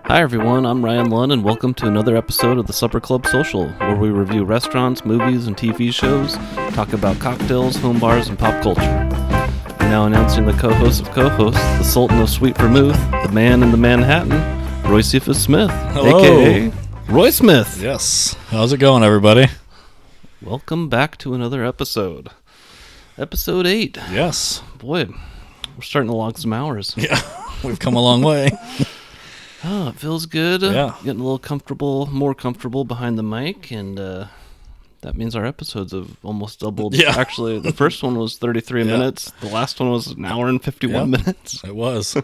Hi everyone, I'm Ryan Lunn, and welcome to another episode of the Supper Club Social, where we review restaurants, movies, and TV shows, talk about cocktails, home bars, and pop culture. And now announcing the co-host of co-hosts, the Sultan of Sweet Vermouth, the man in the Manhattan, Roy Cephas Smith, Hello. a.k.a. Roy Smith. Yes. How's it going, everybody? Welcome back to another episode. Episode 8. Yes. Boy, we're starting to log some hours. Yeah. We've come a long way. Oh, it feels good. Yeah. Getting a little more comfortable behind the mic, and that means our episodes have almost doubled. Yeah. Actually, the first one was 33 minutes. The last one was an hour and 51 minutes. It was.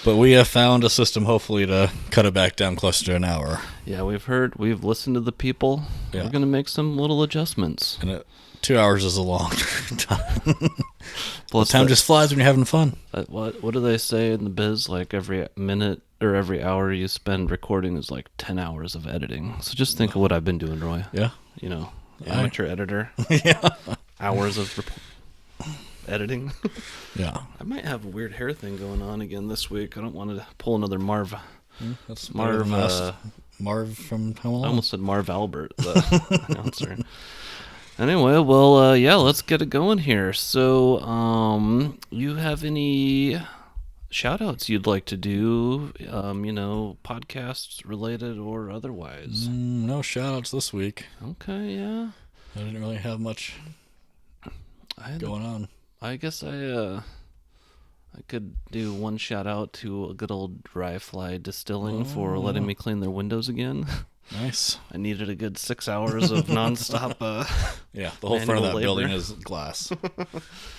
But we have found a system, hopefully, to cut it back down closer to an hour. Yeah, we've listened to the people. Yeah. We're going to make some little adjustments. And 2 hours is a long time. Plus, Time just flies when you're having fun. What do they say in the biz? Like every minute or every hour you spend recording is like 10 hours of editing. So just think of what I've been doing, Roy. Yeah. You know, amateur editor. Yeah. Hours of editing. Yeah. I might have a weird hair thing going on again this week. I don't want to pull another Marv. That's Marv. Marv from Home Alone. I almost said Marv Albert, the announcer. Anyway, well, yeah, let's get it going here. So, you have any shout-outs you'd like to do, podcasts related or otherwise? No shout-outs this week. Okay, yeah. I didn't really have much going on. I guess I could do one shout-out to a good old Dry Fly Distilling for letting me clean their windows again. Nice. I needed a good 6 hours of nonstop. Yeah, the whole front of that labor. building is glass.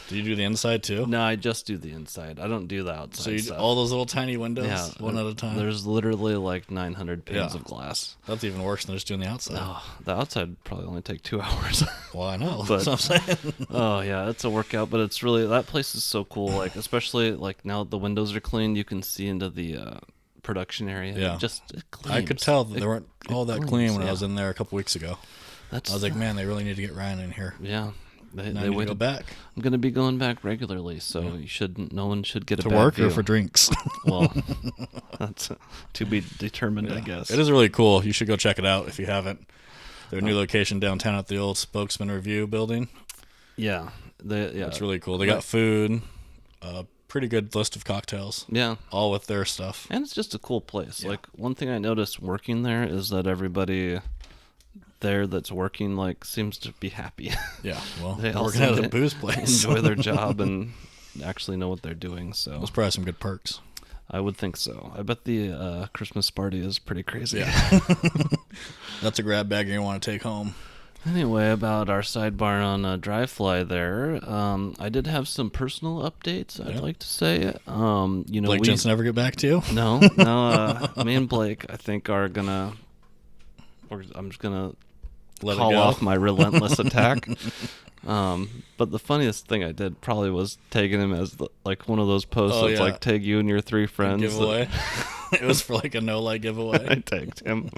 Do you do the inside too? No, I just do the inside. I don't do the outside. So you stuff. all those little tiny windows, Yeah, one at a time. There's literally like 900 panes of glass. That's even worse than just doing the outside. Oh, the outside would probably only take 2 hours. Well, I know. But- That's what I'm saying. Oh yeah, it's a workout, but it's really, that place is so cool. Like, especially like now that the windows are clean, you can see into the production area. Yeah. It gleams. I could tell that they weren't all that clean when I was in. in there a couple weeks ago. I was like, man, they really need to get Ryan in here. Yeah. Now They I need to waited. go back. I'm going to be going back regularly, so no one should get a To bad work view. or for drinks? Well, that's to be determined, I guess. It is really cool. You should go check it out if you haven't. Their new location downtown at the old Spokesman Review building. Yeah. It's really cool. They got food, a pretty good list of cocktails. Yeah. All with their stuff. And it's just a cool place. Yeah. Like, one thing I noticed working there is that everybody there that's working, like, seems to be happy. Yeah, well, They we're all working at seem a to booze place. enjoy their job and actually know what they're doing. So There's probably some good perks. I would think so. I bet the Christmas party is pretty crazy. Yeah. That's a grab bag you want to take home. Anyway, about our sidebar on Dry Fly there, I did have some personal updates, I'd like to say. Blake Jensen ever get back to you? No, me and Blake, I think, I'm just going to Let call it go. off my relentless attack. But the funniest thing I did probably was tagging him as like one of those posts Oh, that's yeah. like tag you and your 3 friends. Giveaway. It was for like a no-light I giveaway. tagged him.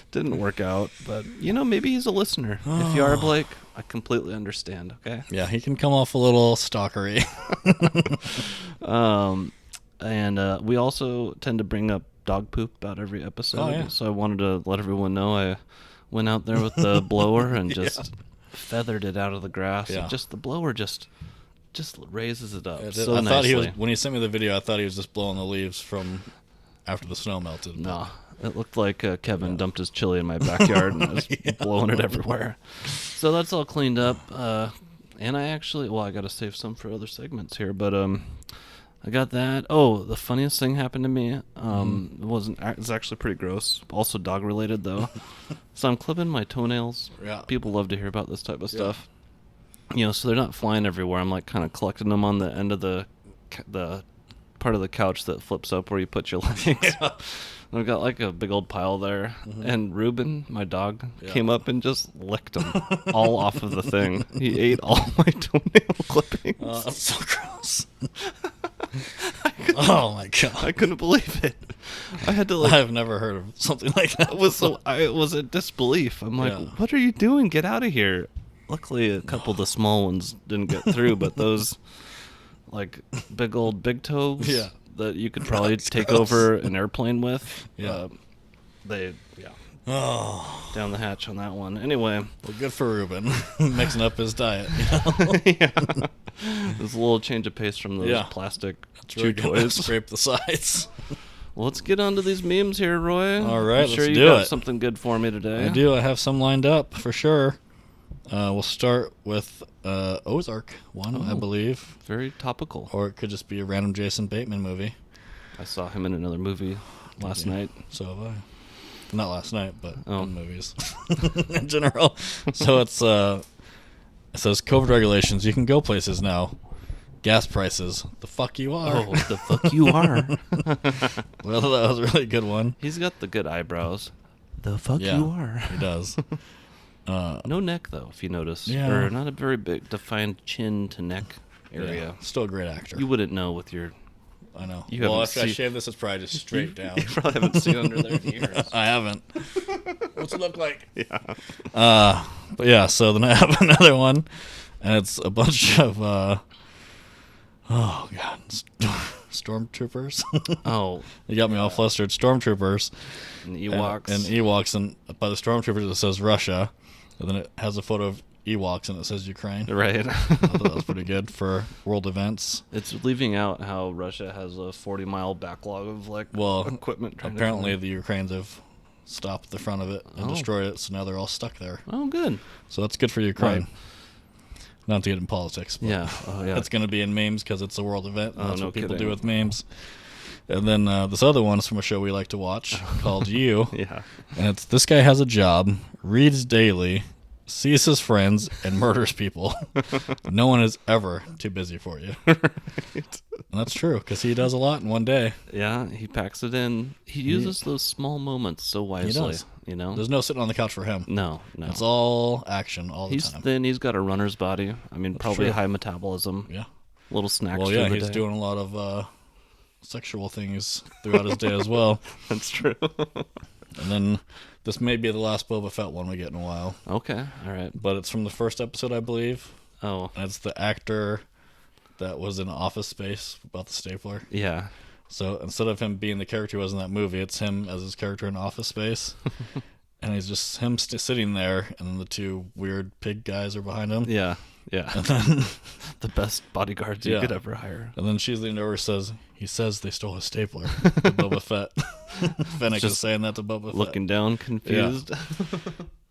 Didn't work out, but maybe he's a listener. If you are, Blake, I completely understand. Okay. Yeah, he can come off a little stalkery. And we also tend to bring up dog poop about every episode. Oh, yeah. So I wanted to let everyone know I went out there with the blower and just feathered it out of the grass. Yeah. The blower just raises it up I so thought nicely. he was, when he sent me the video, I thought he was just blowing the leaves from after the snow melted. No, it looked like Kevin dumped his chili in my backyard and I was blowing it everywhere. So that's all cleaned up. And I got to save some for other segments here, but I got that. Oh, the funniest thing happened to me. It's actually pretty gross. Also dog related though. So I'm clipping my toenails. Yeah. People love to hear about this type of stuff. So they're not flying everywhere. I'm like kind of collecting them on the end of the part of the couch that flips up where you put your legs. Yeah. I've got like a big old pile there, and Ruben, my dog, came up and just licked them all off of the thing. He ate all my toenail clippings. That's so gross. Oh my god! I couldn't believe it. I had to I've never heard of something like that. I was in disbelief. I'm like, what are you doing? Get out of here. Luckily, a couple of the small ones didn't get through, but those like big toe that you could probably take over an airplane with. Yeah. Down the hatch on that one. Anyway. Well, good for Ruben. Mixing up his diet. Yeah. There's a little change of pace from those plastic chew toys. Scrape the sides. Well, let's get on to these memes here, Roy. All right, I'm sure let's you do got it. something good for me today. I do. I have some lined up for sure. We'll start with Ozark one, I believe. Very topical. Or it could just be a random Jason Bateman movie. I saw him in another movie last night. So have I. Not last night, but in movies in general. So it says COVID regulations. You can go places now. Gas prices. The fuck you are. Oh, the fuck you are. Well, that was a really good one. He's got the good eyebrows. The fuck you are. He does. No neck, though, if you notice. Yeah. Or not a very big defined chin to neck area. Yeah, still a great actor. You wouldn't know with your... I know. You Well, haven't after I seen- shave this, it's probably just straight down. You probably haven't seen under there in years. I haven't. What's it look like? Yeah. But yeah, so then I have another one, and it's a bunch of, stormtroopers. Oh. You got me all flustered. Stormtroopers. And Ewoks. And Ewoks, and by the stormtroopers it says Russia, and then it has a photo of Ewoks and it says Ukraine. Right. I thought that was pretty good for world events. It's leaving out how Russia has a 40-mile backlog of equipment. Apparently the Ukrainians have stopped the front of it and destroyed it, so now they're all stuck there. Oh, good. So that's good for Ukraine. Right. Not to get in politics, but Yeah. Oh, yeah. it's going to be in memes because it's a world event. And that's no what people kidding. do with memes. And then this other one is from a show we like to watch called You. Yeah. And it's this guy has a job, reads daily, sees his friends, and murders people. No one is ever too busy for you. Right. And that's true, because he does a lot in one day. Yeah, he packs it in. He uses those small moments so wisely. does. You know? There's no sitting on the couch for him. No. It's all action all the He's time. thin. He's got a runner's body. I mean, probably true. high metabolism. Yeah. Little snacks Well, through yeah, the he's day. doing a lot of sexual things throughout his day as well. That's true. And then this may be the last Boba Fett one we get in a while. Okay. All right. But it's from the first episode, I believe. Oh. And it's the actor that was in Office Space about the stapler. Yeah. So instead of him being the character he was in that movie, it's him as his character in Office Space. And he's just him sitting there, and then the two weird pig guys are behind him. Yeah. Yeah. And then, The best bodyguards you Yeah. could ever hire. and then she's leaning over and says, he says they stole his stapler. To Boba Fett. Fennec is Just saying that to Boba Fett. Looking down, confused.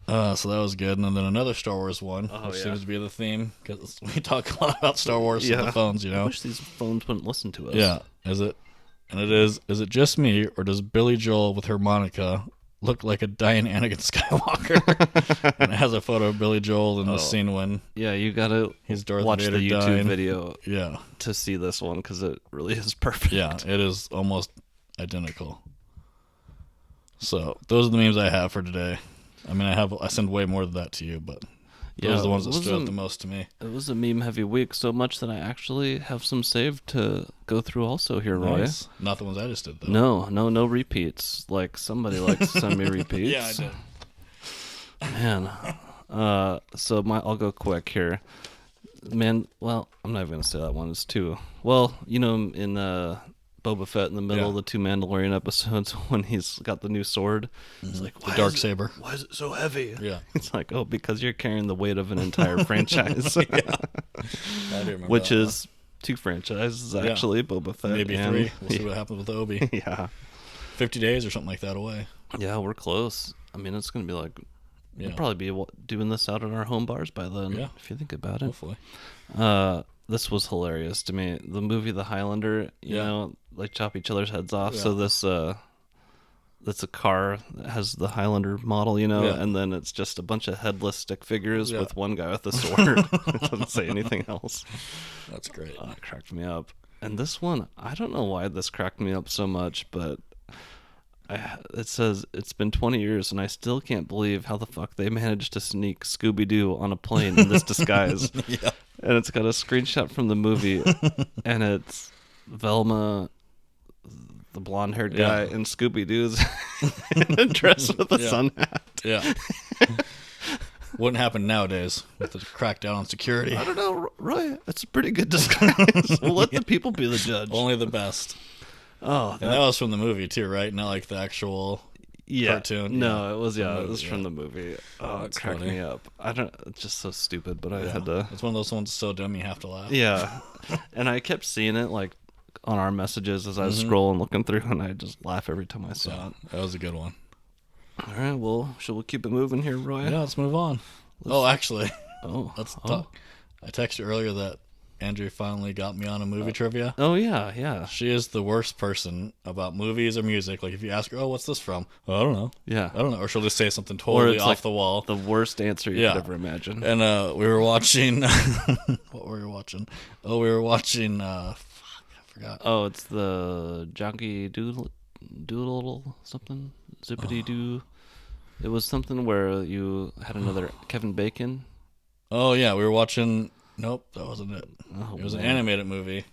So that was good. And then another Star Wars one, which yeah. seems to be the theme, because we talk a lot about Star Wars on the phones, you I know? wish these phones wouldn't listen to us. Yeah. Is it is it just me, or does Billy Joel with harmonica look like a dying Anakin Skywalker? And it has a photo of Billy Joel in the scene when Yeah, you gotta he's Darth watch Vader the YouTube dying. video Yeah. to see this one because it really is perfect. Yeah, it is almost identical. So those are the memes I have for today. I mean, I send way more than that to you, but those are the ones that stood out the most to me. It was a meme heavy week, so much that I actually have some saved to go through also here, Roy. Nice. Not the ones I just did, though. No repeats. Like somebody likes to send me repeats. Yeah, I did. Man. So I'll go quick here. Man, well, I'm not even gonna say that one. It's too well, you know, in Boba Fett in the middle of the two Mandalorian episodes when he's got the new sword. He's like, The dark saber. why is it so heavy? Yeah. It's like, oh, because you're carrying the weight of an entire franchise. I do remember Which that is two franchises, actually, Boba Fett. maybe and, 3. We'll see what happens with Obi. Yeah. 50 days or something like that away. Yeah, we're close. I mean, it's going to be like, Yeah. we'll probably be doing this out at our home bars by then, Yeah. if you think about it. Hopefully. This was hilarious to me. The movie The Highlander, you know, like chop each other's heads off. So that's a car that has the Highlander model, you know, and then it's just a bunch of headless stick figures with one guy with a sword. It doesn't say anything else. That's great. It cracked me up. And this one, I don't know why this cracked me up so much, but it says it's been 20 years and I still can't believe how the fuck they managed to sneak Scooby-Doo on a plane in this disguise. Yeah. And it's got a screenshot from the movie, and it's Velma, the blonde-haired guy, and Scooby-Doo's in a dress with a sun hat. Yeah. Wouldn't happen nowadays with the crackdown on security. I don't know, Roy. It's a pretty good disguise. We'll let the people be the judge. Only the best. Oh, And that was from the movie too, right? Not like the actual cartoon. No, it was movie, it was from the movie. Oh, it cracked me up. I don't. It's just so stupid, but I had to. It's one of those ones so dumb you have to laugh. Yeah, and I kept seeing it like on our messages as I was scrolling, looking through, and I just laugh every time I saw it. That was a good one. All right, well, should we keep it moving here, Roy? Yeah, let's move on. Actually, let's talk. I texted you earlier that Andrew finally got me on a movie trivia. Oh, yeah. She is the worst person about movies or music. Like, if you ask her, what's this from? Oh, I don't know. Yeah. I don't know. Or she'll just say something totally off the wall. The worst answer you could ever imagine. And we were watching... what were we watching? Oh, we were watching... I forgot. Oh, it's the Junkie Doodle something? Zippity-doo. It was something where you had another Kevin Bacon. Oh, yeah. We were watching... Nope, that wasn't it. Oh, it was an animated movie.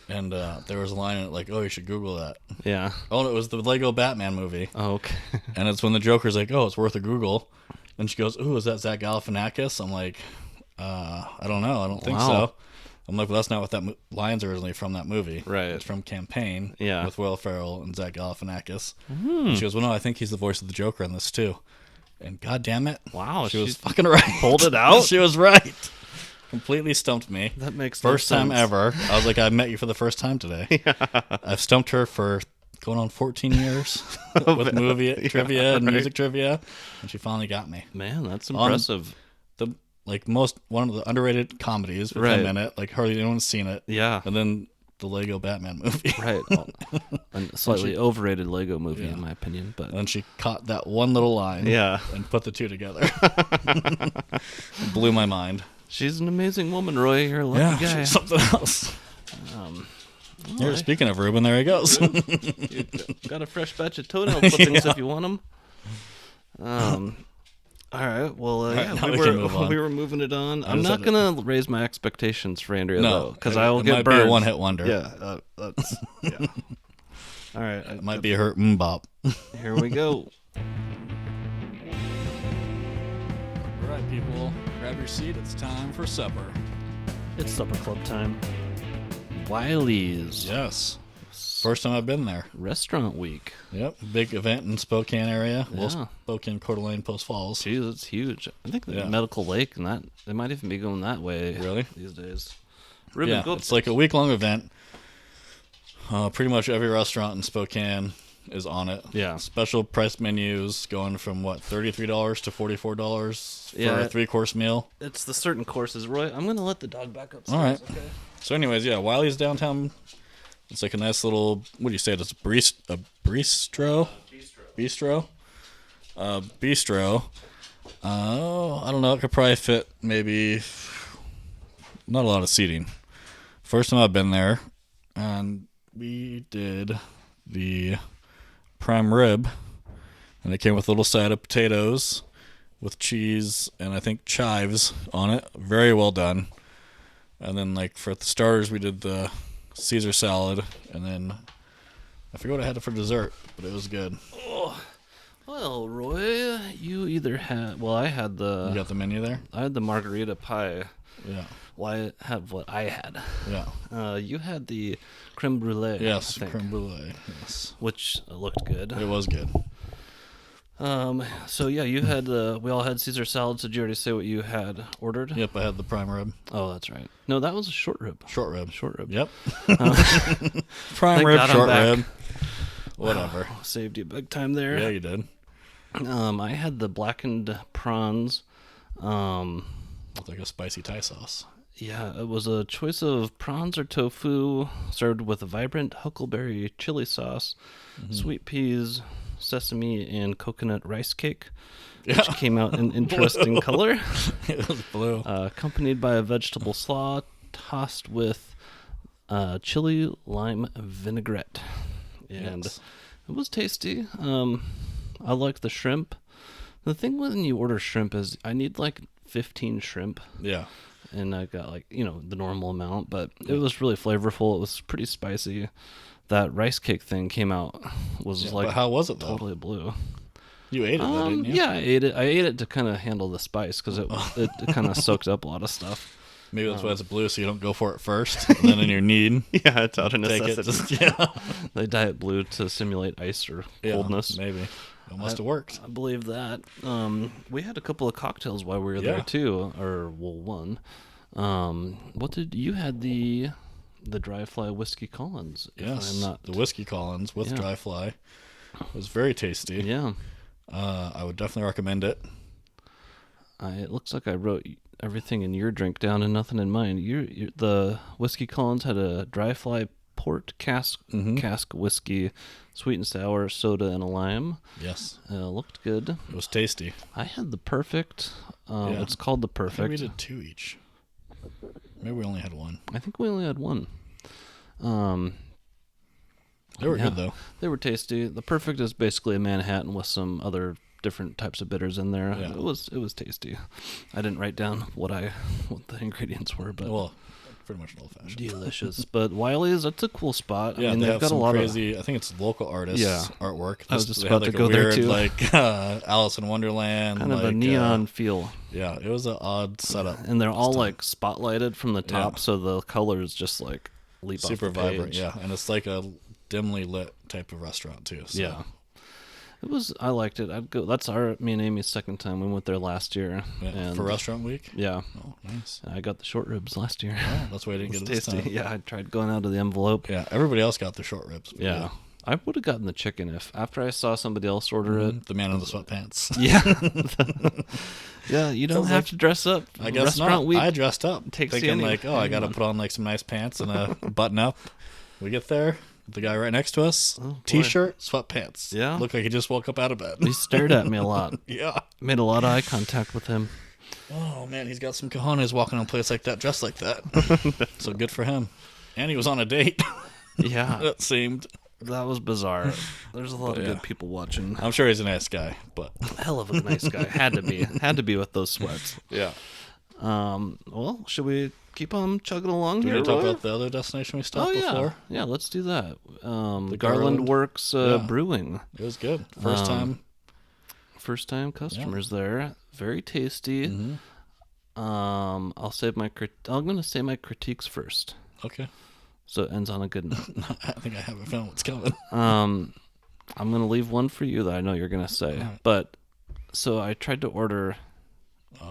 And there was a line in it like, oh, you should Google that. Yeah. Oh, and it was the Lego Batman movie. Oh, okay. And it's when the Joker's like, oh, it's worth a Google. And she goes, ooh, is that Zach Galifianakis? I'm like, I don't know. I don't think so. I'm like, well, that's not what that line's originally from that movie. Right. It's from Campaign with Will Ferrell and Zach Galifianakis. And she goes, well, no, I think he's the voice of the Joker in this, too. And God damn it. Wow. She was fucking right. Pulled it out? She was right. Completely stumped me. That makes first no time sense. ever. I was like, I met you for the first time today. I've stumped her for going on 14 years with movie trivia and music trivia, and she finally got me. Man, that's impressive. One of the underrated comedies with him in it. Like hardly anyone's seen it. Yeah. And then the Lego Batman movie. Right. A slightly overrated Lego movie, in my opinion. But and she caught that one little line and put the two together. Blew my mind. She's an amazing woman, Roy. You're a lucky guy. She's something else. Here, speaking of Ruben, there he goes. Got a fresh batch of toenail clippings if you want them. All right. Well, we were moving it on. I'm not gonna raise my expectations for Andrea though, because I will get burned. Be a one-hit wonder. Yeah. That's All right. It might be her mbop. Here we go. All right, people, grab your seat. It's time for supper. It's supper club time. Wiley's. Yes. First time I've been there. Restaurant week. Yep. Big event in Spokane area. Yeah. Well, Spokane, Coeur d'Alene, Post Falls. Jeez, it's huge. I think the Medical Lake and that they might even be going that way. Really? These days. Ruben, go it's like a week-long event. Pretty much every restaurant in Spokane is on it. Yeah. Special price menus going from $33 to $44 for a 3-course meal. It's the certain courses, Roy. I'm gonna let the dog back upstairs. All right. Okay. So, anyways, Wiley's downtown. It's like a nice little. What do you say? It's a bistro. Bistro. Bistro. I don't know. It could probably fit maybe. Not a lot of seating. First time I've been there, and we did the prime rib, and it came with a little side of potatoes with cheese and I think chives on it. Very well done. And then for the starters, we did the Caesar salad, and then I forget what I had for dessert, but it was good. Oh. Well, Roy, you either had. Well, I had the. You got the menu there? I had the margarita pie. Yeah. Well, I had what I had. Yeah. You had the creme brulee. Yes, creme brulee. Yes. Which looked good. It was good. So yeah, you had. We all had Caesar salads. Did you already say what you had ordered? Yep, I had the prime rib. Oh, that's right. No, that was a short rib. Short rib. Yep. Prime rib, short rib. Whatever. Saved you big time there. Yeah, you did. I had the blackened prawns. With like a spicy Thai sauce. Yeah, it was a choice of prawns or tofu, served with a vibrant huckleberry chili sauce, sweet peas, sesame, and coconut rice cake, which came out in interesting color. It was blue. Accompanied by a vegetable slaw tossed with chili lime vinaigrette. And it was tasty. I like the shrimp. The thing when you order shrimp is I need 15 shrimp. Yeah. And I got the normal amount, but it was really flavorful. It was pretty spicy. That rice cake thing came out but how was it though? Totally blue. You ate it though, didn't you? Yeah, I ate it. I ate it to kind of handle the spice because it kind of soaked up a lot of stuff. Maybe that's why it's blue, so you don't go for it first, and then in your need, Yeah, it's out of take it. necessity. They dye it blue to simulate ice or coldness. Maybe. It must have worked. I believe that. We had a couple of cocktails while we were there too, or one. What did you had the dry fly whiskey Collins? Yes, the whiskey Collins with dry fly. It was very tasty. Yeah. I would definitely recommend it. It looks like I wrote everything in your drink down and nothing in mine. The whiskey Collins had a dry fly port cask whiskey, sweet and sour, soda, and a lime. Yes. Looked good. It was tasty. I had the perfect. It's called the perfect. I think we did 2 each. Maybe we only had 1. I think we only had 1. They were good, though. They were tasty. The perfect is basically a Manhattan with some other different types of bitters in there. Yeah. It was tasty. I didn't write down what the ingredients were, but pretty much an old fashioned. Delicious. But Wiley's, that's a cool spot. Yeah, I mean, they've got a lot crazy. I think it's local artists artwork. I was just about to go there too. Like Alice in Wonderland, kind of a neon feel. Yeah, it was an odd setup, and they're all like spotlighted from the top, so the colors just like leap off the page. Super vibrant, yeah, and it's like a dimly lit type of restaurant too. So. Yeah. It was. I liked it. I'd go. That's me and Amy's second time. We went there last year. Yeah, for restaurant week. Yeah. Oh, nice. I got the short ribs last year. Oh, that's why I didn't get it this time. Yeah, I tried going out of the envelope. Yeah, everybody else got the short ribs. Yeah. I would have gotten the chicken if after I saw somebody else order it. The man in the sweatpants. Yeah. Yeah, you don't have to dress up. I guess restaurant not. week I dressed up, thinking like, I got to put on like some nice pants and a button up. We get there. The guy right next to us, t-shirt, sweatpants. Yeah. Looked like he just woke up out of bed. He stared at me a lot. Yeah. Made a lot of eye contact with him. Oh, man, he's got some cojones walking on a place like that, dressed like that. So good for him. And he was on a date. Yeah. It seemed. That was bizarre. There's a lot of good people watching. I'm sure he's a nice guy, but... Hell of a nice guy. Had to be. Had to be with those sweats. Yeah. Well, should we keep on chugging along here? Do you want to talk about the other destination we stopped before? Yeah, let's do that. The Garland Works Brewing. It was good. First time customers there. Very tasty. Mm-hmm. I'm going to say my critiques first. Okay. So it ends on a good note. I think I haven't found what's coming. I'm going to leave one for you that I know you're going to say. Right. But so I tried to order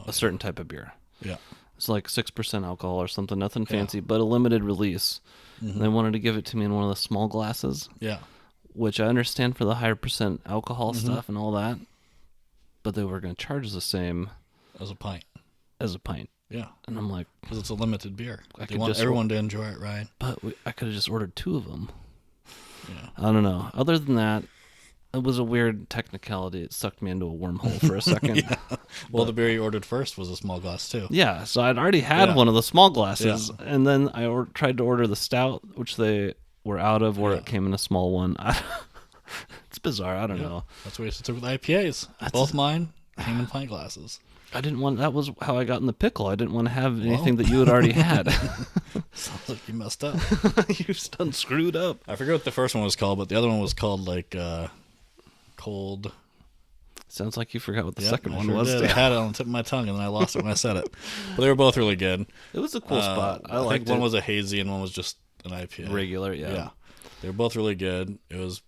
a certain type of beer. Yeah. It's like 6% alcohol or something, nothing fancy, but a limited release. Mm-hmm. And they wanted to give it to me in one of the small glasses. Yeah. Which I understand for the higher percent alcohol stuff and all that. But they were going to charge the same. As a pint. Yeah. And I'm like... Because it's a limited beer. They want everyone to enjoy it, right? But I could have just ordered 2 of them. Yeah. I don't know. Other than that, it was a weird technicality. It sucked me into a wormhole for a second. Well, the beer you ordered first was a small glass, too. Yeah, so I'd already had one of the small glasses. Yeah. And then I tried to order the stout, which they were out of, or it came in a small one. It's bizarre. I don't know. That's what we used to do with IPAs. Both mine came in pint glasses. I didn't want... That was how I got in the pickle. I didn't want to have anything that you had already had. Sounds like you messed up. You've done screwed up. I forget what the first one was called, but the other one was called, like, Cold... Sounds like you forgot what the second one was. I had it on the tip of my tongue, and then I lost it when I said it. But they were both really good. It was a cool spot. I liked think one was a hazy, and one was just an IPA. Regular, yeah. They were both really good. It was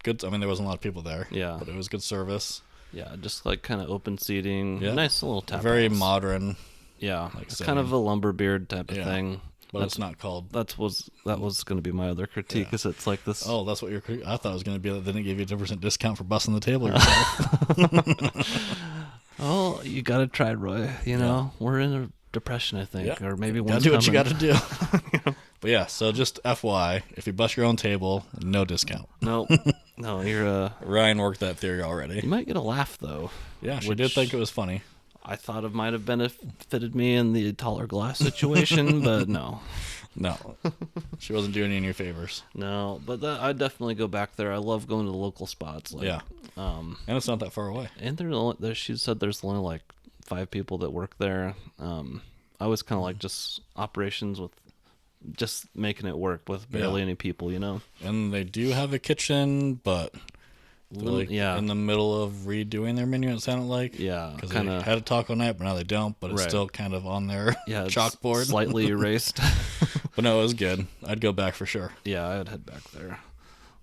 good. I mean, there wasn't a lot of people there. Yeah. But it was good service. Yeah, just like kind of open seating. Yeah. Nice little tap. Very house. Modern. Yeah. Like it's kind of a lumberbeard type of thing. But it's not called. That was going to be my other critique. Is it's like this? Oh, that's what your critique. I thought it was going to be that they didn't give you a 10% discount for busting the table yourself. Oh, you got to try, Roy. You know, we're in a depression, I think, or maybe one's do what you got to do. But yeah, so just FY, if you bust your own table, no discount. No, you're. Ryan worked that theory already. You might get a laugh though. Yeah, she did think it was funny. I thought it might have benefited me in the taller glass situation, but no. No. She wasn't doing any favors. No, but I'd definitely go back there. I love going to the local spots. Like, yeah. And it's not that far away. And she said there's only like 5 people that work there. I was kind of like just operations with just making it work with barely any people, you know? And they do have a kitchen, but Like yeah. in the middle of redoing their menu, it sounded like. Yeah, Because kind they of had a taco night, but now they don't. But it's Right. still kind of on their yeah, it's chalkboard. slightly erased. But no, it was good. I'd go back for sure. Yeah, I'd head back there.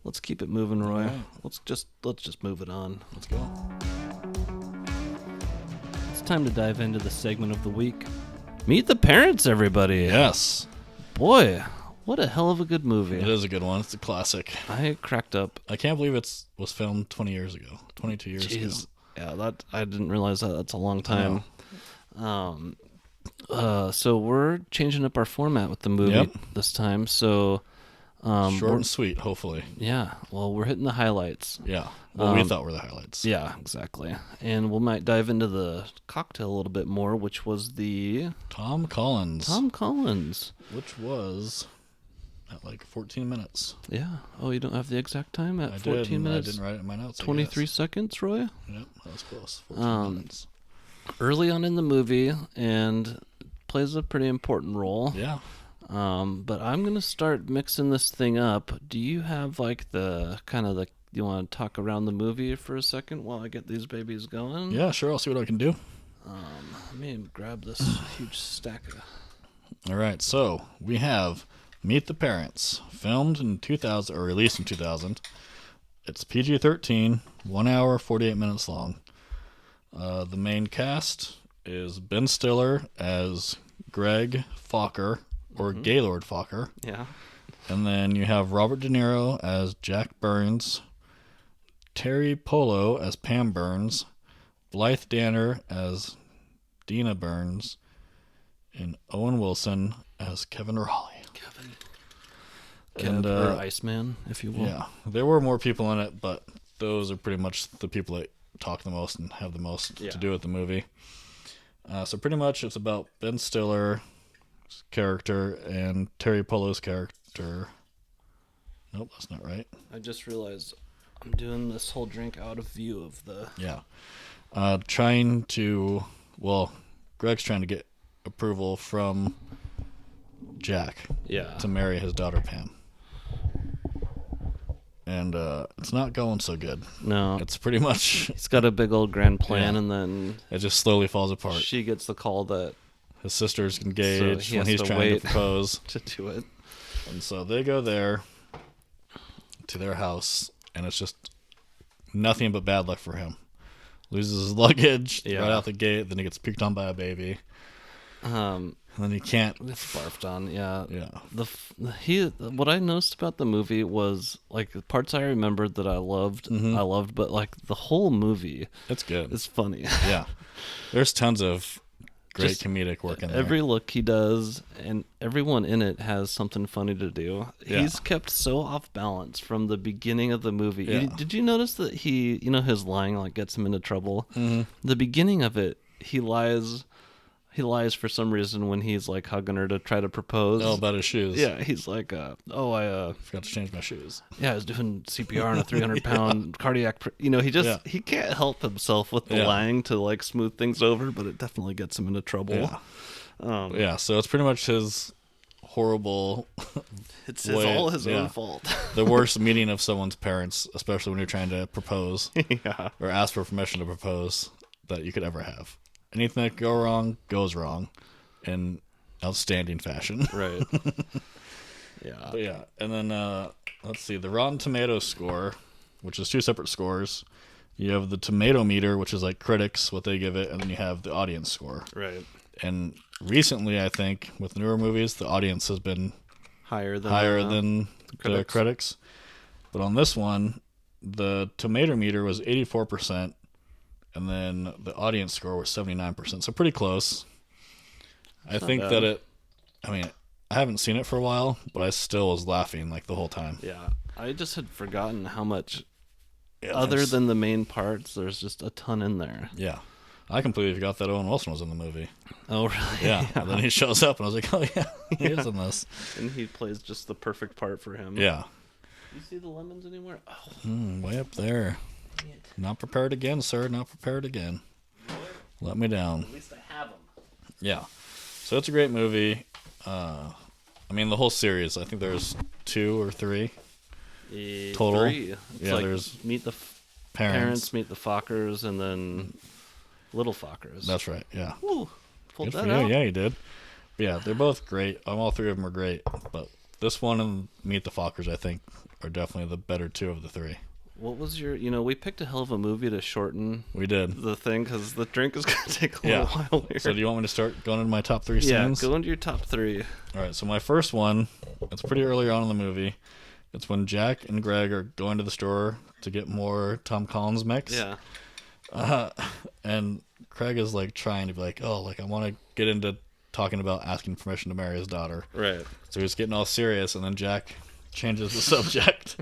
Let's keep it moving, Roy. All right. Let's just move it on. Let's go. It's time to dive into the segment of the week. Meet the Parents, everybody. Yes. Boy, what a hell of a good movie. It is a good one. It's a classic. I cracked up. I can't believe it was filmed 22 years ago. Jeez. Yeah, that I didn't realize that. That's a long time. So we're changing up our format with the movie this time. So Short and sweet, hopefully. Yeah. Well, we're hitting the highlights. Yeah. What we thought were the highlights. Yeah, exactly. And we might dive into the cocktail a little bit more, which was the Tom Collins. Which was at like 14 minutes. Yeah. Oh, you don't have the exact time at 14 minutes? I didn't write it in my notes. 23 seconds, Roy? Yep, that was close. 14 minutes. Early on in the movie, and plays a pretty important role. Yeah. But I'm going to start mixing this thing up. Do you have like you want to talk around the movie for a second while I get these babies going? Yeah, sure. I'll see what I can do. Let me grab this huge stack of... All right, so we have Meet the Parents, filmed in 2000 or released in 2000. It's PG-13, 1 hour, 48 minutes long. The main cast is Ben Stiller as Greg Fokker, or Gaylord Fokker. Yeah. And then you have Robert De Niro as Jack Burns, Terry Polo as Pam Burns, Blythe Danner as Dina Burns, and Owen Wilson as Kevin Raleigh. Kevin, or Iceman, if you will. Yeah, there were more people in it, but those are pretty much the people that talk the most and have the most to do with the movie. So pretty much it's about Ben Stiller's character and Terry Polo's character. Nope, that's not right. I just realized I'm doing this whole drink out of view of the... Yeah. Greg's trying to get approval from Jack to marry his daughter Pam. And it's not going so good. No. It's pretty much... He's got a big old grand plan, and then... It just slowly falls apart. She gets the call that... His sister's engaged when he's trying to propose. To do it. And so they go there to their house, and it's just nothing but bad luck for him. Loses his luggage right out the gate, then he gets picked on by a baby. And then he can't... It's barfed on, yeah. Yeah. What I noticed about the movie was, like, the parts I remembered that I loved, but, like, the whole movie... It's good. It's funny. Yeah. There's tons of great comedic work in there. Every look he does, and everyone in it has something funny to do. Yeah. He's kept so off balance from the beginning of the movie. Yeah. Did you notice that his lying, like, gets him into trouble? Mm-hmm. The beginning of it, he lies for some reason when he's like hugging her to try to propose. Oh, about his shoes. Yeah, he's like, I forgot to change my shoes. Yeah, I was doing CPR on a 300-pound cardiac. He can't help himself with the lying to like smooth things over, but it definitely gets him into trouble. Yeah. So it's pretty much his horrible. It's all his own fault. The worst meeting of someone's parents, especially when you're trying to propose or ask for permission to propose, that you could ever have. Anything that could go wrong goes wrong in outstanding fashion. Right. Yeah. But yeah. And then, let's see, the Rotten Tomatoes score, which is two separate scores. You have the tomato meter, which is like critics, what they give it, and then you have the audience score. Right. And recently, I think, with newer movies, the audience has been higher than the critics. But on this one, the tomato meter was 84%. And then the audience score was 79%, so pretty close. I think that I haven't seen it for a while, but I still was laughing like the whole time. Yeah, I just had forgotten how much, other than the main parts, there's just a ton in there. Yeah, I completely forgot that Owen Wilson was in the movie. Oh, really? Yeah, and then he shows up, and I was like, oh, yeah, he is in this. And he plays just the perfect part for him. Yeah. Do you see the lemons anywhere? Oh. Way up there. Not prepared again, sir. Not prepared again. Let me down. At least I have them. Yeah. So it's a great movie. The whole series. I think there's 2 or 3 total. 3. It's there's Meet parents meet the Fockers, and then little Fockers. That's right. Yeah. Woo, pulled Good that for you. out. Yeah, you did. But yeah, they're both great. All three of them are great. But this one and Meet the Fockers, I think, are definitely the better two of the three. What was your? We picked a hell of a movie to shorten. We did the thing because the drink is going to take a little while here. So do you want me to start going into my top three scenes? Yeah, go into your top three. All right. So my first one, it's pretty early on in the movie. It's when Jack and Greg are going to the store to get more Tom Collins mix. Yeah. And Craig is like trying to be like, oh, like I want to get into talking about asking permission to marry his daughter. Right. So he's getting all serious, and then Jack changes the subject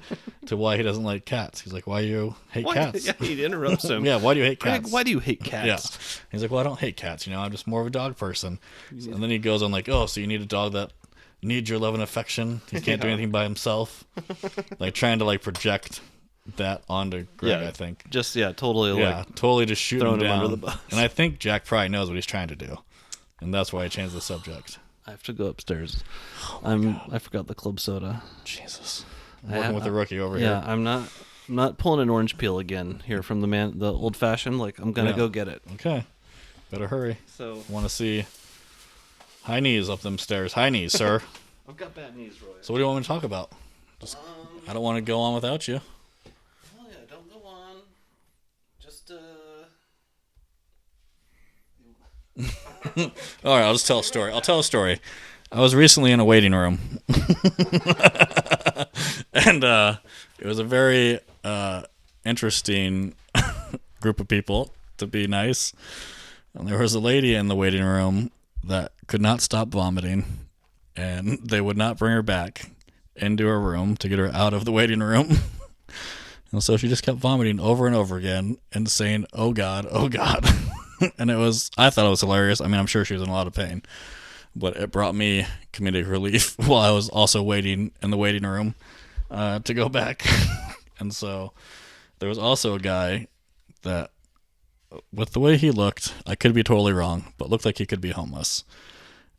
to why he doesn't like cats. He's like, why do you hate cats? Yeah, he interrupts him. Yeah, why do you hate cats? Greg, why do you hate cats? Yeah. He's like, well, I don't hate cats. I'm just more of a dog person. And then he goes on like, oh, so you need a dog that needs your love and affection. He can't do anything by himself. Like trying to like project that onto Greg, I think. Just, totally totally just shooting him down. under the bus. And I think Jack probably knows what he's trying to do. And that's why I changed the subject. I have to go upstairs. I forgot the club soda. Jesus. I'm working with the rookie over here. Yeah, I'm not pulling an orange peel again here from the old fashioned. Like I'm gonna go get it. Okay. Better hurry. So want to see high knees up them stairs. High knees, sir. I've got bad knees, Roy. So what do you want me to talk about? I don't want to go on without you. Oh yeah, don't go on. Just All right, I'll just tell a story. I'll tell a story. I was recently in a waiting room. And it was a very interesting group of people, to be nice. And there was a lady in the waiting room that could not stop vomiting, and they would not bring her back into her room to get her out of the waiting room. And so she just kept vomiting over and over again and saying, "Oh God, oh God." And I thought it was hilarious. I mean, I'm sure she was in a lot of pain, but it brought me comedic relief while I was also waiting in the waiting room to go back. And so there was also a guy that, with the way he looked, I could be totally wrong, but looked like he could be homeless.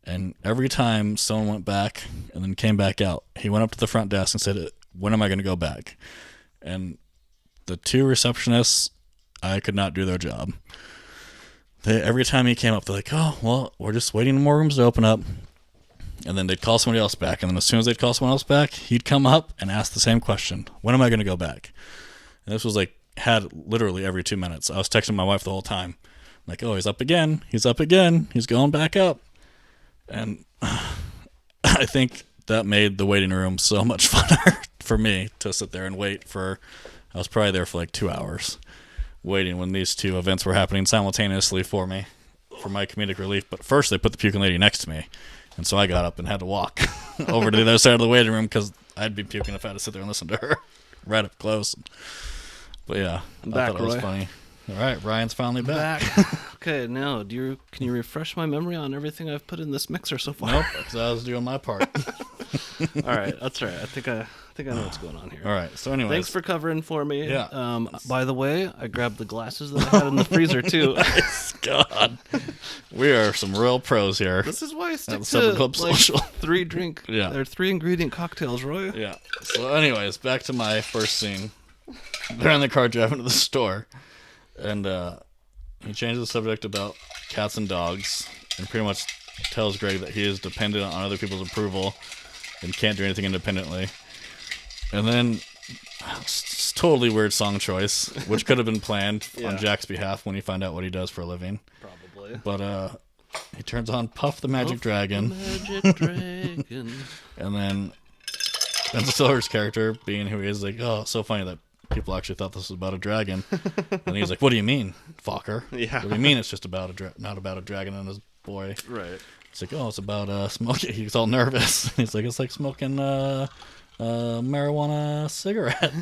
And every time someone went back and then came back out, he went up to the front desk and said, "When am I going to go back?" And the two receptionists, I could not do their job. Every time he came up, they're like, "Oh, well, we're just waiting for more rooms to open up." And then they'd call somebody else back. And then as soon as they'd call someone else back, he'd come up and ask the same question. "When am I going to go back?" And this was had literally every 2 minutes. I was texting my wife the whole time. Like, "Oh, he's up again. He's up again. He's going back up." And I think that made the waiting room so much funner for me to sit there and wait for. I was probably there for 2 hours waiting when these two events were happening simultaneously for me, for my comedic relief. But first they put the puking lady next to me, and so I got up and had to walk over to the other side of the waiting room because I'd be puking if I had to sit there and listen to her right up close. But yeah, I thought it was funny. All right, Ryan's finally back. Okay, now can you refresh my memory on everything I've put in this mixer so far? Nope, because I was doing my part. All right, that's right. I think I know what's going on here. All right, so anyways. Thanks for covering for me. Yeah. By the way, I grabbed the glasses that I had in the freezer too. God, we are some real pros here. This is why I stick Supper to Club Social. 3 ingredient cocktails, Roy. Yeah. So anyways, back to my first scene. They're in the car driving to the store, and he changes the subject about cats and dogs, and pretty much tells Greg that he is dependent on other people's approval and can't do anything independently. And then it's totally weird song choice, which could have been planned on Jack's behalf when he found out what he does for a living. Probably. But he turns on Puff the Magic Dragon. Magic Dragon. And then Ben Stiller's character, being who he is, like, "Oh, it's so funny that people actually thought this was about a dragon." And he's like, "What do you mean, Fokker? Yeah. What do you mean it's just about not about a dragon and his boy?" Right. It's like, "Oh, it's about smoking." He's all nervous. He's like, "It's like smoking marijuana cigarette."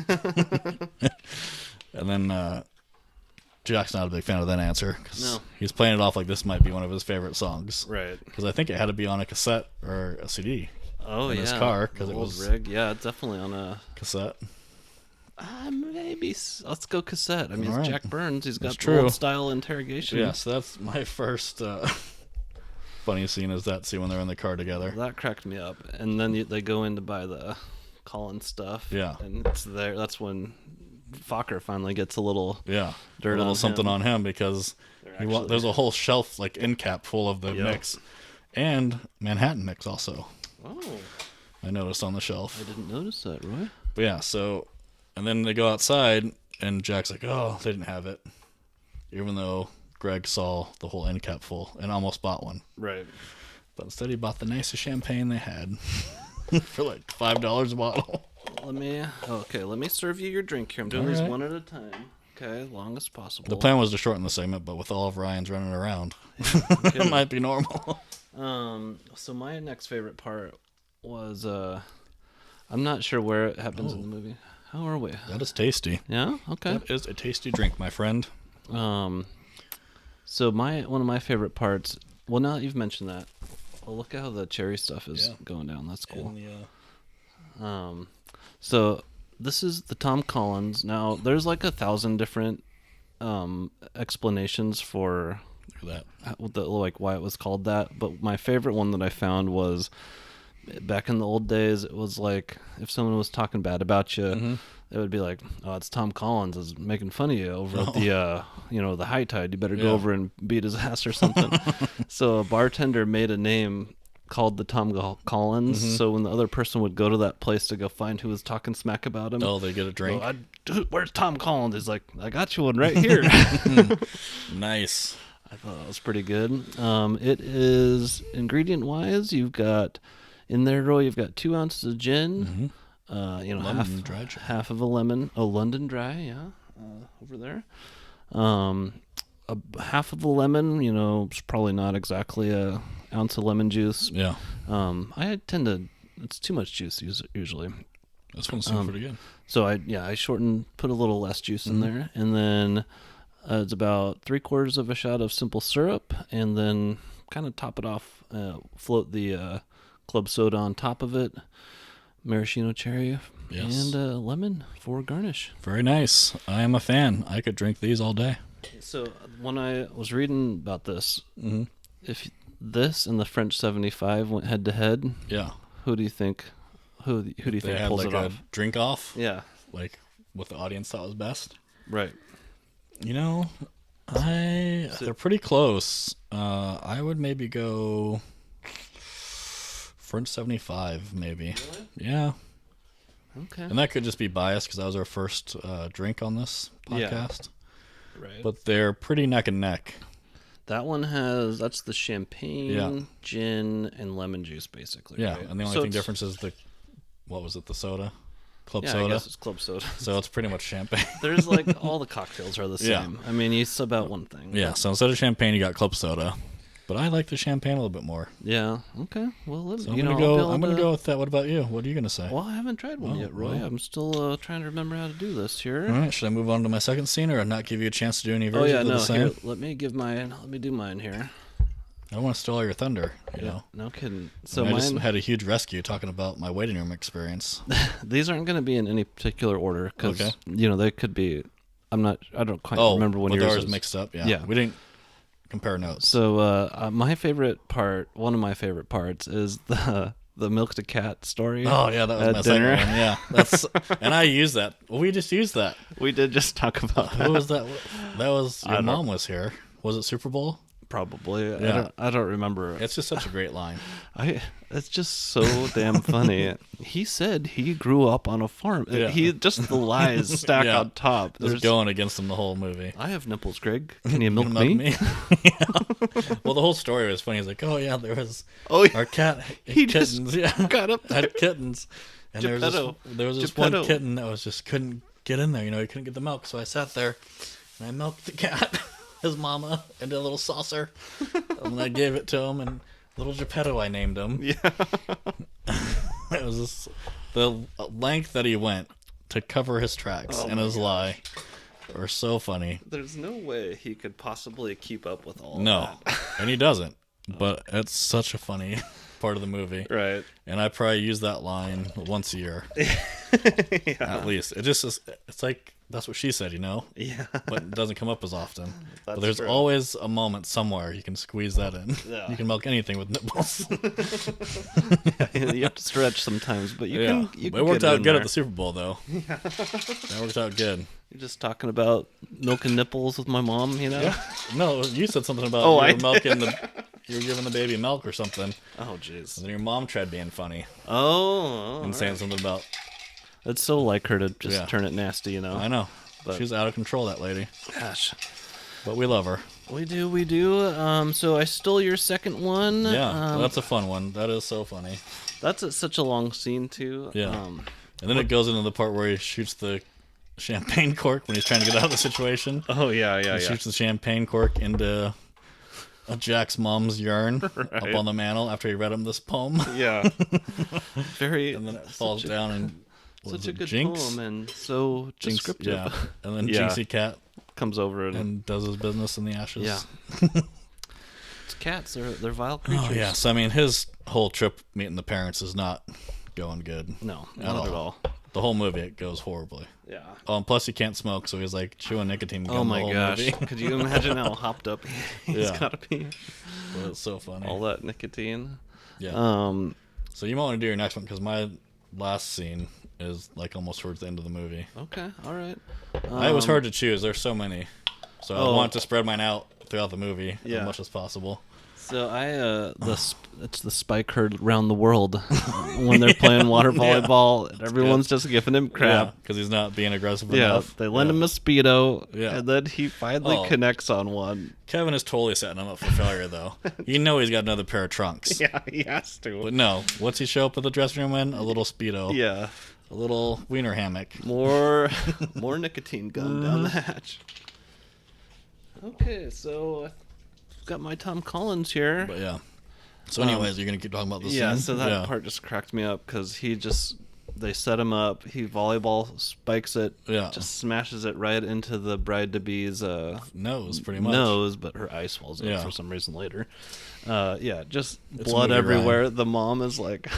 And then Jack's not a big fan of that answer. No. He's playing it off like this might be one of his favorite songs. Right. Because I think it had to be on a cassette or a CD. Oh, in his car, because it was rig. Yeah, it's definitely on a cassette. Maybe let's go cassette. I mean, it's right. Jack Burns. He's got That's the true. old style interrogation. Yeah, so that's my first funny scene, is that scene when they're in the car together. That cracked me up. And then they go in to buy the Collins stuff. Yeah. And it's there. That's when Fokker finally gets a little Yeah, dirt a little on something him. on him because there's a whole shelf like end cap full of the mix, and Manhattan mix also. Oh, I noticed on the shelf. I didn't notice that, Roy. But yeah, so and then they go outside, and Jack's like, "Oh, they didn't have it," even though Greg saw the whole end cap full and almost bought one. Right. But instead, he bought the nicest champagne they had for like $5 a bottle. Let me serve you your drink here. I'm doing these one at a time. Okay, long as possible. The plan was to shorten the segment, but with all of Ryan's running around, it might be normal. So my next favorite part was I'm not sure where it happens in the movie. How are we? That is tasty. Yeah. Okay. That is a tasty drink, my friend. So one of my favorite parts. Well, now that you've mentioned that, well, look at how the cherry stuff is going down. That's cool. So this is the Tom Collins. Now there's like 1,000 different explanations for that, like why it was called that. But my favorite one that I found was back in the old days. It was like if someone was talking bad about you, it would be like, "Oh, it's Tom Collins is making fun of you over at the the high tide. You better go over and beat his ass or something." So a bartender made a name called the Tom Collins. So when the other person would go to that place to go find who was talking smack about him, they get a drink. Where's Tom Collins? He's like, I got you one right here. Nice. I thought that was pretty good. It is ingredient wise. You've got in there, Roy. You've got 2 ounces of gin. Half of a lemon. Oh, London Dry. Yeah, over there. Half of a lemon. It's probably not exactly a ounce of lemon juice. Yeah. I tend to. It's too much juice usually. This one seems pretty good. So I shortened, put a little less juice in there, and then it's about 3/4 of a shot of simple syrup, and then kind of top it off. Float the club soda on top of it, maraschino cherry, and lemon for garnish. Very nice. I am a fan. I could drink these all day. So when I was reading about this, if this and the French 75 went head to head, who do you think? Who do you think pulls like it off? Drink off? Yeah, like what the audience thought was best. Right. They're pretty close. I would maybe go French 75, maybe. Really? Yeah. Okay. And that could just be biased because that was our first drink on this podcast. Yeah. Right. But they're pretty neck and neck. That one that's the champagne, gin, and lemon juice, basically. Yeah, right? and the only difference is the soda? Club soda? I guess it's club soda. So it's pretty much champagne. There's like all the cocktails are the same. Yeah. I mean, you sub out one thing. Yeah, so instead of champagne, you got club soda. But I like the champagne a little bit more. Yeah. Okay. Well, I'm gonna go with that. What about you? What are you gonna say? Well, I haven't tried one yet, Roy. Well. I'm still trying to remember how to do this here. All right. Should I move on to my second scene, or not give you a chance to do any versions of the same? Here, let me do mine here. I don't want to steal all your thunder. You know. No kidding. So I just had a huge rescue talking about my waiting room experience. These aren't going to be in any particular order because they could be. I don't quite remember when yours is mixed up. Yeah. We didn't compare notes. So my favorite part, one of my favorite parts, is the milk to cat story. Oh yeah, that was my dinner. Second one. Yeah, that's and I used that. Well, we just used that. We did just talk about that. Who was that? That was your mom was here. Was it Super Bowl? Probably. Yeah. I don't remember. It's just such a great line. It's just so damn funny. He said he grew up on a farm. Yeah. He just the lies stack on top. Just going against him the whole movie. I have nipples, Greg. Can you milk me? Well, the whole story was funny. He's like, oh yeah, there was our cat. He kittens. just got up there. Had kittens, and there was this one kitten that was just couldn't get in there. He couldn't get the milk. So I sat there and I milked the cat. His mama into a little saucer, and I gave it to him, and little Geppetto I named him. Yeah. It was the length that he went to cover his tracks and his lie were so funny. There's no way he could possibly keep up with all that. And he doesn't, but it's such a funny part of the movie. Right. And I probably use that line once a year. At least. It's like That's what she said, Yeah. but it doesn't come up as often. But there's true. always a moment somewhere you can squeeze that in. Yeah. You can milk anything with nipples. You have to stretch sometimes, but you can. You But can it worked get out in good there. at the Super Bowl, though. Yeah. That worked out good. You're just talking about milking nipples with my mom, Yeah. No, you said something about Oh, you I were milking you were giving the baby milk or something. Oh, jeez. And then your mom tried being funny Oh, saying something about. it's so like her to just turn it nasty, I know. But- She's out of control, that lady. Gosh. But we love her. We do. So I stole your second one. Yeah, that's a fun one. That is so funny. That's such a long scene too. Yeah. And then it goes into the part where he shoots the champagne cork when he's trying to get out of the situation. Oh yeah. He shoots the champagne cork into Jack's mom's urn up on the mantle after he read him this poem. Yeah. Very. And then it falls down and Such a good Jinx? poem and so Jinx, descriptive. yeah. And then Yeah. Jinxie Cat Comes over and does his business in the ashes. yeah. It's cats. They're vile creatures. Oh yeah. So I mean, his whole trip meeting the parents is not going good. No, At not all. at all. The whole movie it goes horribly. Yeah. Oh, and plus he can't smoke, so he's like chewing nicotine gum Oh the my whole gosh. movie. Could you imagine how hopped up he's Yeah. got to be? But it's so funny. All that nicotine. Yeah. So you might want to do your next one because my last scene is like almost towards the end of the movie. okay, all right. It was hard to choose. There's so many, so I Oh. want to spread mine out throughout the movie Yeah. as much as possible. So it's the spike heard around the world when they're playing water volleyball and everyone's just giving him crap. because he's not being aggressive Yeah, enough. they lend him a Speedo, Yeah. and then he finally Oh. connects on one. Kevin is totally setting him up for failure, though. You know he's got another pair of trunks. Yeah, he has to. But no, what's he show up at the dressing room in? A little Speedo. Yeah, A little wiener hammock. more nicotine gum down the hatch. Okay, so I've got my Tom Collins here. But yeah. So anyways, you're going to keep talking about this Yeah, scene? so that part just cracked me up because they set him up. He volleyball spikes it, Yeah. just smashes it right into the bride-to-be's Nose, pretty much. nose, but her eye swells up Yeah. for some reason later. Just It's blood movie everywhere. The mom is like,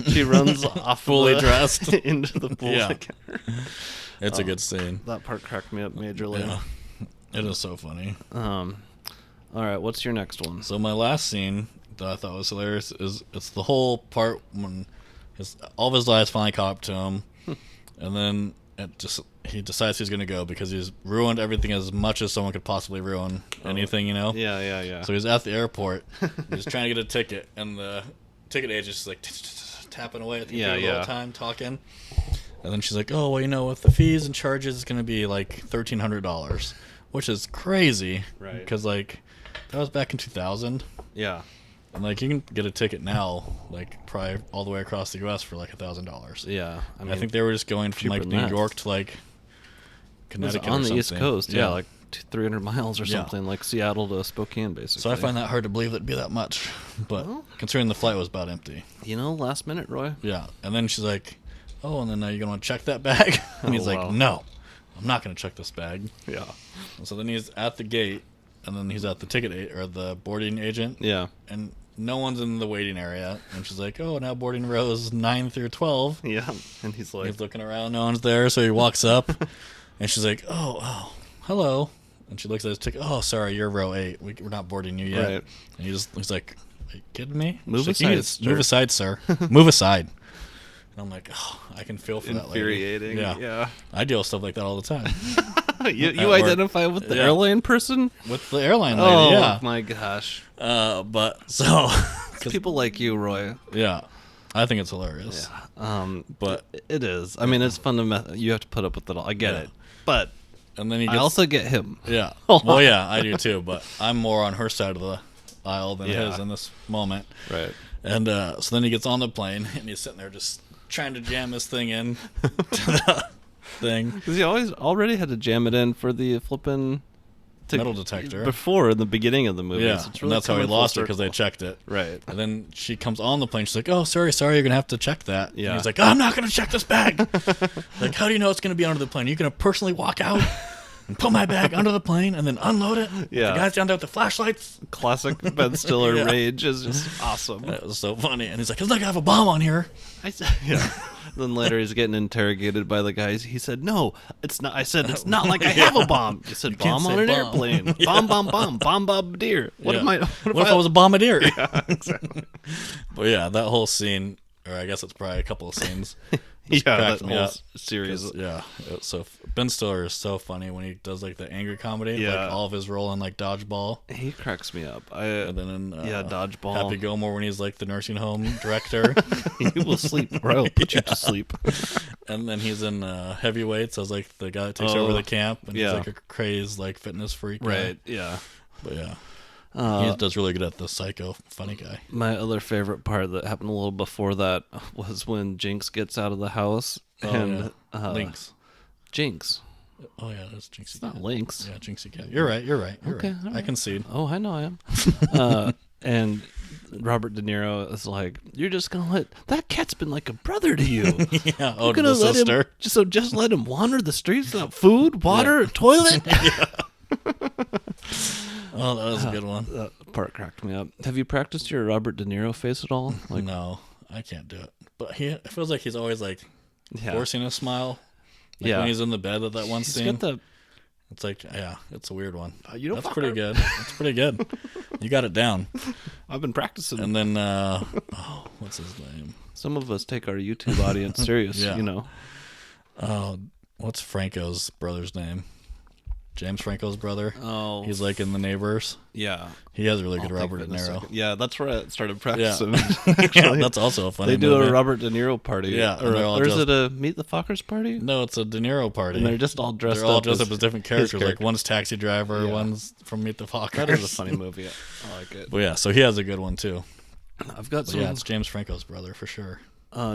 she runs off Fully the- dressed. into the pool. Yeah. to get her. It's a good scene. That part cracked me up majorly. Yeah. It is so funny. All right, what's your next one? So my last scene that I thought was hilarious is it's the whole part when all of his lies finally caught up to him, and then he decides he's going to go because he's ruined everything as much as someone could possibly ruin anything, Yeah. So he's at the airport, he's trying to get a ticket, and the ticket agent is like tapping away at the computer the whole time, talking. And then she's like, "Oh, well, with the fees and charges, it's going to be like $1,300, which is crazy, Right? Because like that was back in 2000, Yeah. and like you can get a ticket now, like probably all the way across the U.S. for like $1,000. Yeah. I think they were just going from like cheaper New than that. York to like It was Connecticut on or the East something. Coast. Yeah, like 300 miles or Yeah. something, like Seattle to Spokane, basically. So I find that hard to believe it'd be that much, but considering the flight was about empty. Last minute, Roy. Yeah, and then she's like, "Oh, and then are you gonna want to check that bag?" And he's wow. like, "No, I'm not gonna check this bag." Yeah. And so then he's at the gate, and then he's at the or the boarding agent, Yeah. and no one's in the waiting area. And she's like, "Oh, now boarding rows 9 through 12." Yeah. And he's like, He's looking around, no one's there, so he walks up, and she's like, "Oh, hello." And she looks at his ticket. "Oh, sorry, you're row 8. We're not boarding you yet." Right. And he's like, "Are you kidding me?" Move She's like, aside, "Move aside, sir. Move aside." And I'm like, "Oh, I can feel for that lady." infuriating. Yeah. I deal with stuff like that all the time. You At work. identify with the Yeah. airline person? With the airline lady, Oh, yeah. my gosh. But so, It's people like you, Roy. yeah, I think it's hilarious. But it is. I mean, it's fundamental. You have to put up with it all. I get Yeah. it. But And then he I gets, also get him. yeah. Well, yeah, I do too. But I'm more on her side of the aisle than Yeah. his in this moment. Right. And so then he gets on the plane and he's sitting there just trying to jam his thing in to the thing. Because he already had to jam it in for the flipping Metal detector. before in the beginning of the movie. Yeah, So it's and really that's how he coming full lost it because they circle. checked it. Right. And then she comes on the plane. She's like, "Oh, sorry, you're going to have to check that." Yeah. And he's like, "Oh, I'm not going to check this bag." Like, how do you know it's going to be under the plane? Are you going to personally walk out? put my bag under the plane and then unload it. Yeah. The guys down there with the flashlights. Classic Ben Stiller Yeah. rage is just awesome. That was so funny. And he's like, it's like I have a bomb on here. I said, yeah. Then later he's getting interrogated by the guys. He said, "No, it's not." I said, "It's not like I have a bomb." You said, can't "Bomb on say an bomb." airplane." Yeah. Bomb bombardier. What Yeah. am I? What if I was a bombardier? Yeah, exactly. But yeah, that whole scene, or I guess it's probably a couple of scenes. just Yeah, cracked that me whole up. series. Yeah, it was so Ben Stiller is so funny when he does like the angry comedy. Yeah. Like all of his role in like Dodgeball. He cracks me up. And then in Dodgeball. Happy Gilmore when he's like the nursing home director. You will sleep, or I'll put you to sleep. And then he's in Heavyweights as like the guy that takes over the camp, and yeah. he's like a crazed like fitness freak. Right. Yeah. But yeah, he does really good at the psycho funny guy. My other favorite part that happened a little before that was when Jinx gets out of the house and Lynx. Jinx. Oh yeah, that's Jinxie. It's not Lynx. Yeah, Jinxie Cat. You're right. You're right. Okay, Right. all I right. concede. Oh, I know I am. And Robert De Niro is like, "You're just gonna let that cat's been like a brother to you. Yeah. Oh, You're to gonna the let sister. him just let him wander the streets without food, water, toilet." Oh, that was a good one. That part cracked me up. Have you practiced your Robert De Niro face at all? Like, No, I can't do it. But it feels like he's always like yeah, forcing a smile. Like yeah. when he's in the bed at that one He's scene. got the It's like, yeah, it's a weird one. you don't That's fuck pretty her. good. That's pretty good. You got it down. I've been practicing. And then, what's his name? Some of us take our YouTube audience serious, Yeah. you know. What's Franco's brother's name? James Franco's brother. Oh, He's like in The Neighbors. yeah. He has a really good I'll think Robert of De it in a Niro. second. Yeah, that's where I started Yeah. practicing. Yeah, Actually, that's also a funny they do movie. a Robert De Niro party. Yeah, and or, they're all or is just- it a Meet the Fockers party? No, it's a De Niro party. And they're just all dressed They're all up. dressed up as different characters. Like character. one's taxi driver, Yeah. one's from Meet the Fockers. That is a funny movie. I like it. But yeah, so he has a good one too. I've got But some. yeah, it's James Franco's brother for sure.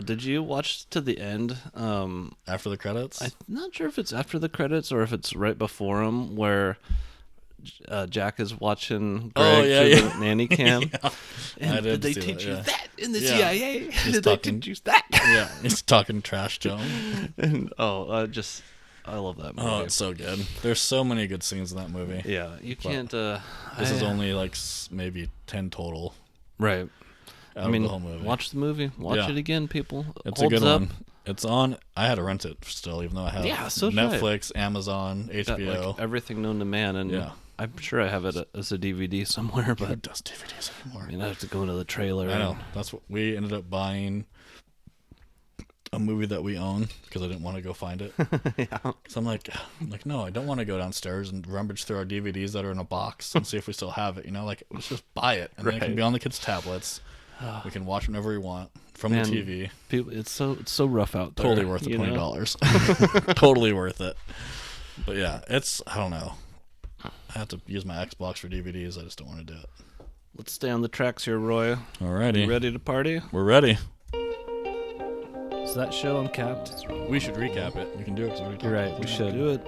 Did you watch to the end? After the credits? I'm not sure if it's after the credits or if it's right before them, where Jack is watching Greg through the nanny cam. Yeah. And I did did they see teach that, you yeah. that in the Yeah. CIA? He's Did they talking- teach you that? Yeah, he's talking trash to him. And I love that movie. Oh, it's so good. There's so many good scenes in that movie. Yeah, you can't. This is only like maybe 10 total right. out I mean, of the whole movie. watch the movie. Watch Yeah. it again, people. It's Holds a good up. one. It's on. I had to rent it still, even though I have Yeah, so did I. Netflix, Amazon, Got, HBO. like, everything known to man, and Yeah. I'm sure I have it as a DVD somewhere. Who But does DVDs anymore? I mean, I have to go into the trailer. I know. That's what we ended up buying. A movie that we own because I didn't want to go find it. Yeah. So I'm like, no, I don't want to go downstairs and rummage through our DVDs that are in a box and see if we still have it. You know, like let's just buy it and then it can Right. be on the kids' tablets. We can watch whenever we want from Man, the TV. People, it's so rough out there. Totally worth the you know? $20. Totally worth it. But yeah, I don't know. I have to use my Xbox for DVDs. I just don't want to do it. Let's stay on the tracks here, Roy. Alrighty, You ready to party? we're ready. Is that show uncapped? We should recap it. We can do it. 'Cause we already talked You're right. about We it. should do it.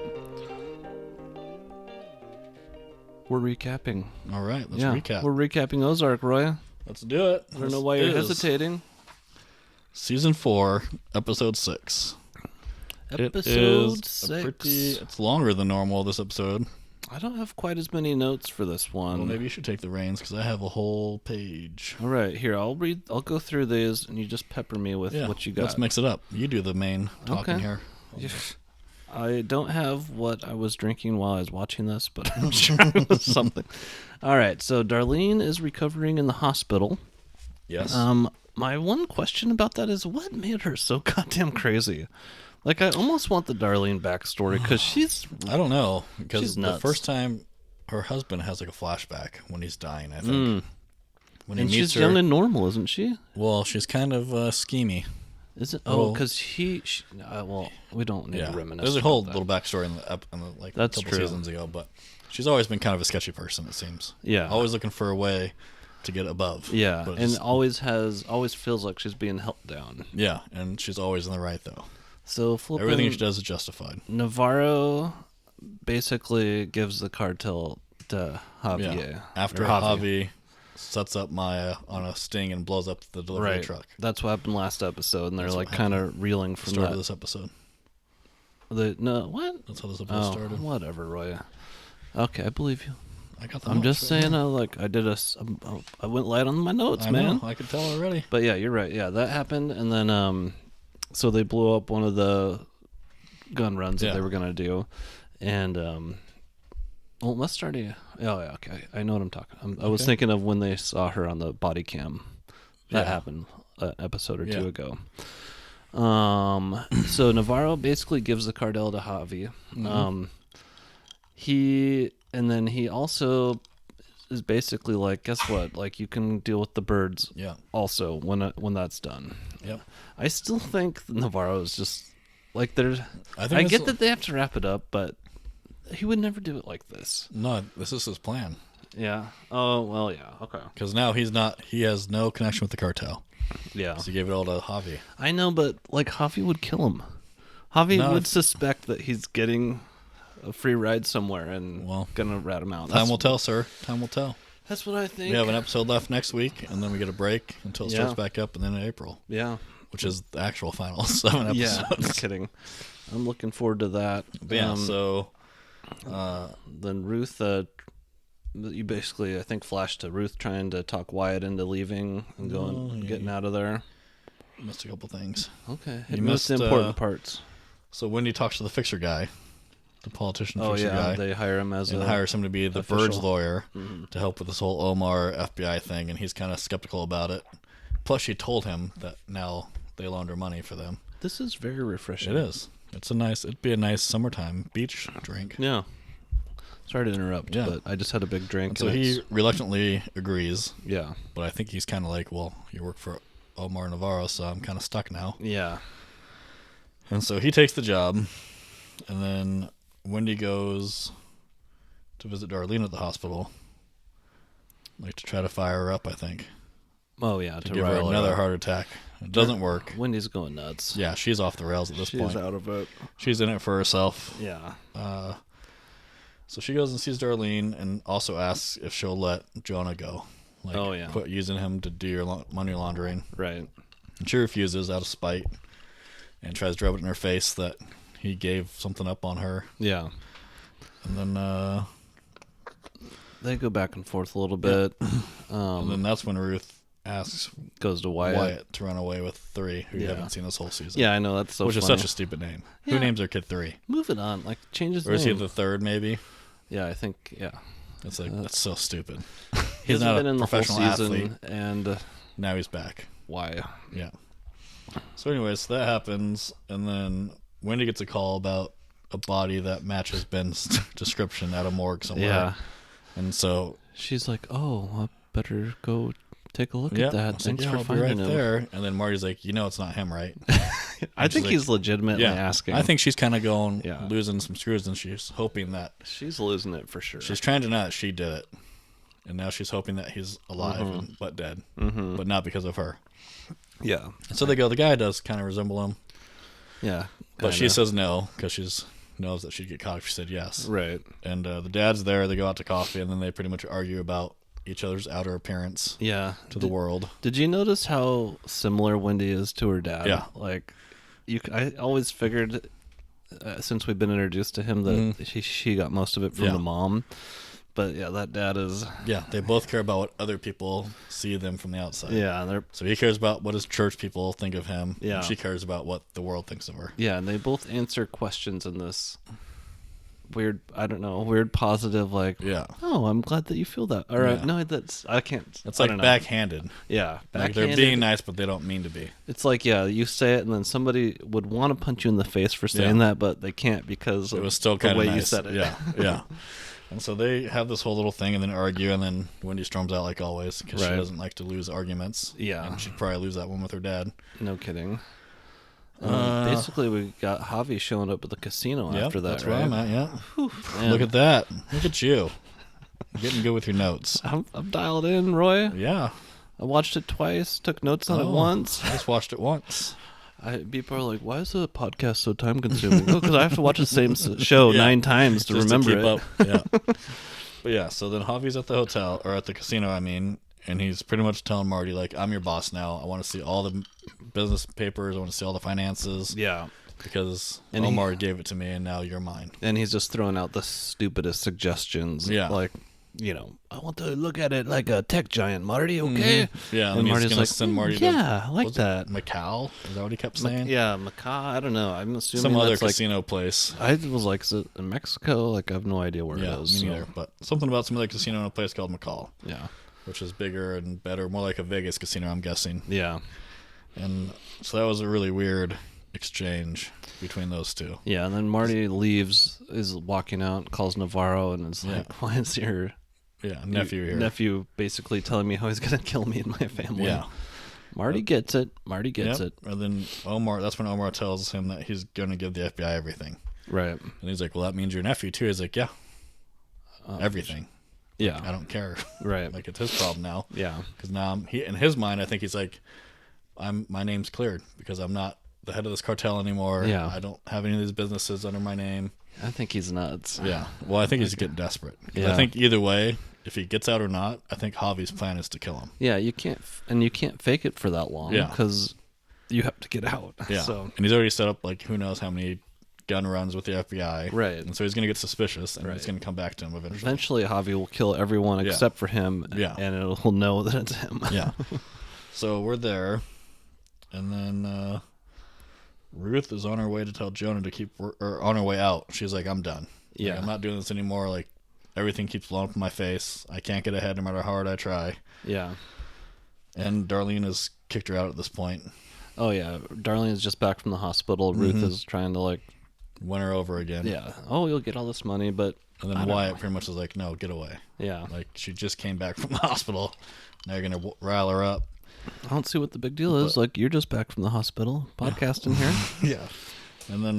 We're recapping. All right, let's yeah, recap. we're recapping Ozark, Roy. Let's do it. I don't know why you're hesitating. Season 4, episode 6. Episode it is 6. It's longer than normal, this episode. I don't have quite as many notes for this one. Well, maybe you should take the reins because I have a whole page. All right, here I'll go through these, and you just pepper me with what you got. Let's mix it up. You do the main talking Okay. here. I don't have what I was drinking while I was watching this, but I'm sure it was something. All right, so Darlene is recovering in the hospital. Yes. My one question about that is what made her so goddamn crazy? Like, I almost want the Darlene backstory because she's I don't know because she's the nuts. first time her husband has like a flashback when he's dying. I think when he and meets she's her. young and normal, isn't she? Well, she's kind of schemy. Is it? Oh. Oh, because well, we don't need Yeah. to reminisce. There's a whole about that. little backstory in the like That's a couple true. seasons ago, but she's always been kind of a sketchy person. It seems. Yeah. Always looking for a way to get above. Yeah, But and it's- always feels like she's being held down. yeah, and she's always in the right though. So flipping, Everything she does is justified. Navarro basically gives the cartel to Javier. Yeah. After or Javi sets up Maya on a sting and blows up the delivery Right. truck. That's what happened last episode, and they're That's like what kind of reeling from Start of that. this episode. No, what? That's how this episode started. Whatever, Roy. Okay, I believe you. I got the I'm notes just right saying, here. I went light on my notes, I man. know, I could tell already. But yeah, you're right. Yeah, that happened, and then so they blew up one of the gun runs that they were gonna do, and well, let's start. Oh yeah, okay. I know what I'm talking. I was thinking of when they saw her on the body cam. That happened an episode or two ago. So Navarro basically gives the Cardell to Javi. He also is basically like, guess what? Like, you can deal with the birds. Yeah. Also, when that's done. Yep. I still think Navarro is just like there's. I get that they have to wrap it up, but he would never do it like this. No, this is his plan. Yeah. Oh well. Yeah. Okay. Because now he has no connection with the cartel. Yeah. So he gave it all to Javi. I know, but like Javi would kill him. Javi would suspect that he's getting a free ride somewhere and gonna rat him out. Time will tell, sir. Time will tell. That's what I think. We have an episode left next week, and then we get a break until it starts back up, and then in April. Yeah. Which is the actual final 7 episodes. Yeah, I'm kidding. I'm looking forward to that. But yeah, so... then Ruth, you basically, I think, flashed to Ruth trying to talk Wyatt into leaving and getting out of there. Missed a couple things. Okay. You missed the important parts. So Wendy talks to the fixer guy, the politician fixer guy. They hire him hires him to be the Bird's lawyer to help with this whole Omar FBI thing, and he's kind of skeptical about it. Plus, she told him that now they launder money for them. This is very refreshing. It is. It'd be a nice summertime beach drink. Yeah. Sorry to interrupt, but I just had a big drink. And so he reluctantly agrees. Yeah. But I think he's kind of like, well, you work for Omar Navarro, so I'm kind of stuck now. Yeah. And so he takes the job, and then Wendy goes to visit Darlene at the hospital, like to try to fire her up, I think. Oh, yeah. To give her another heart attack. It doesn't work. Wendy's going nuts. Yeah, she's off the rails at this point. She's out of it. She's in it for herself. Yeah. So she goes and sees Darlene and also asks if she'll let Jonah go. Like, quit using him to do your money laundering. Right. And she refuses out of spite and tries to rub it in her face that he gave something up on her. Yeah. And then they go back and forth a little bit. And then that's when Ruth goes to Wyatt to run away with 3, who you haven't seen this whole season. Yeah, I know, that's so Which funny. is such a stupid name. Who names their kid 3? Move it on. Like, change his name. Or is he the 3rd, maybe? Yeah, I think, It's like, that's so stupid. He's not been a in professional the whole season, athlete. And now he's back. Why? Yeah. So anyways, that happens, and then Wendy gets a call about a body that matches Ben's description at a morgue somewhere. Yeah. And so... she's like, oh, I better go take a look at that. Thanks for I'll finding be him. There. And then Marty's like, it's not him, right? I think he's legitimately asking. I think she's kind of going, losing some screws, and she's hoping that... she's losing it for sure. She's trying to deny that she did it. And now she's hoping that he's alive, but dead. Mm-hmm. But not because of her. Yeah. And so they go, the guy does kind of resemble him. Yeah. But she says no, because she knows that she'd get caught if she said yes. Right. And the dad's there, they go out to coffee, and then they pretty much argue about each other's outer appearance to the world. Did you notice how similar Wendy is to her dad? Yeah. Like, I always figured, since we've been introduced to him, that she got most of it from the mom. But yeah, that dad is... yeah, they both care about what other people see them from the outside. Yeah. So he cares about what his church people think of him. Yeah. And she cares about what the world thinks of her. Yeah, and they both answer questions in this weird, I don't know, weird positive, like, oh, I'm glad that you feel that. All right, no, I can't. It's like backhanded. Yeah, like they're being nice, but they don't mean to be. It's like, you say it, and then somebody would want to punch you in the face for saying that, but they can't because it was still kind of the way nice. you said it. Yeah. And so they have this whole little thing and then argue, and then Wendy storms out like always because she doesn't like to lose arguments. Yeah. And she'd probably lose that one with her dad. No kidding. Basically, we got Javi showing up at the casino after that, that's right? Where I'm at, Whew, look at that. Look at you. Getting good with your notes. I'm dialed in, Roy. Yeah. I watched it twice, took notes on it once. I just watched it once. People are like, why is the podcast so time consuming? Because I have to watch the same show 9 times to remember to keep it. Up. Yeah. But yeah, so then Javi's at the hotel, or at the casino, and he's pretty much telling Marty, like, I'm your boss now. I want to see all the business papers. I want to see all the finances. Yeah. because And Omar gave it to me, and now you're mine. And he's just throwing out the stupidest suggestions. Yeah. Like, I want to look at it like a tech giant, Marty, okay? Mm-hmm. Yeah, and Marty's Marty's going to send Marty to... I like that. Macau? Is that what he kept saying? Macau, I don't know. I'm assuming some other that's casino place. I was like, is it in Mexico? Like, I have no idea where it is. Me neither. But something about some other casino in a place called Macau. Yeah. Which is bigger and better, more like a Vegas casino, I'm guessing. Yeah. And so that was a really weird exchange between those two. Yeah, and then Marty leaves, is walking out, calls Navarro, and is like, why is your nephew here? Nephew basically telling me how he's going to kill me and my family. Yeah. Marty gets it. Marty gets it. And then that's when Omar tells him that he's going to give the FBI everything. Right. And he's like, well, that means your nephew too. He's like, yeah, everything. Yeah. I don't care. Right. Like, it's his problem now. Yeah. Because now in his mind, I think he's like, my name's cleared because I'm not the head of this cartel anymore. Yeah. I don't have any of these businesses under my name. I think he's nuts. Yeah. Well, I think he's getting desperate. Yeah. I think either way, if he gets out or not, I think Javi's plan is to kill him. Yeah, you can't fake it for that long. Yeah. Because you have to get out. Yeah. So. And he's already set up, like, who knows how many gun runs with the FBI. Right. And so he's going to get suspicious, and it's going to come back to him eventually. Eventually, Javi will kill everyone except for him, and it'll know that it's him. Yeah. So we're there, and then Ruth is on her way to tell Jonah to keep, or on her way out. She's like, I'm done. Yeah. Like, I'm not doing this anymore. Like, everything keeps blowing up in my face. I can't get ahead no matter how hard I try. Yeah. And Darlene has kicked her out at this point. Oh, yeah. Darlene is just back from the hospital. Ruth is trying to, like... win her over again. Yeah. Oh, you'll get all this money, but... And then Wyatt pretty much is like, no, get away. Yeah. Like, she just came back from the hospital. Now you're going to rile her up. I don't see what the big deal is. Like, you're just back from the hospital, podcasting here. Yeah. And then,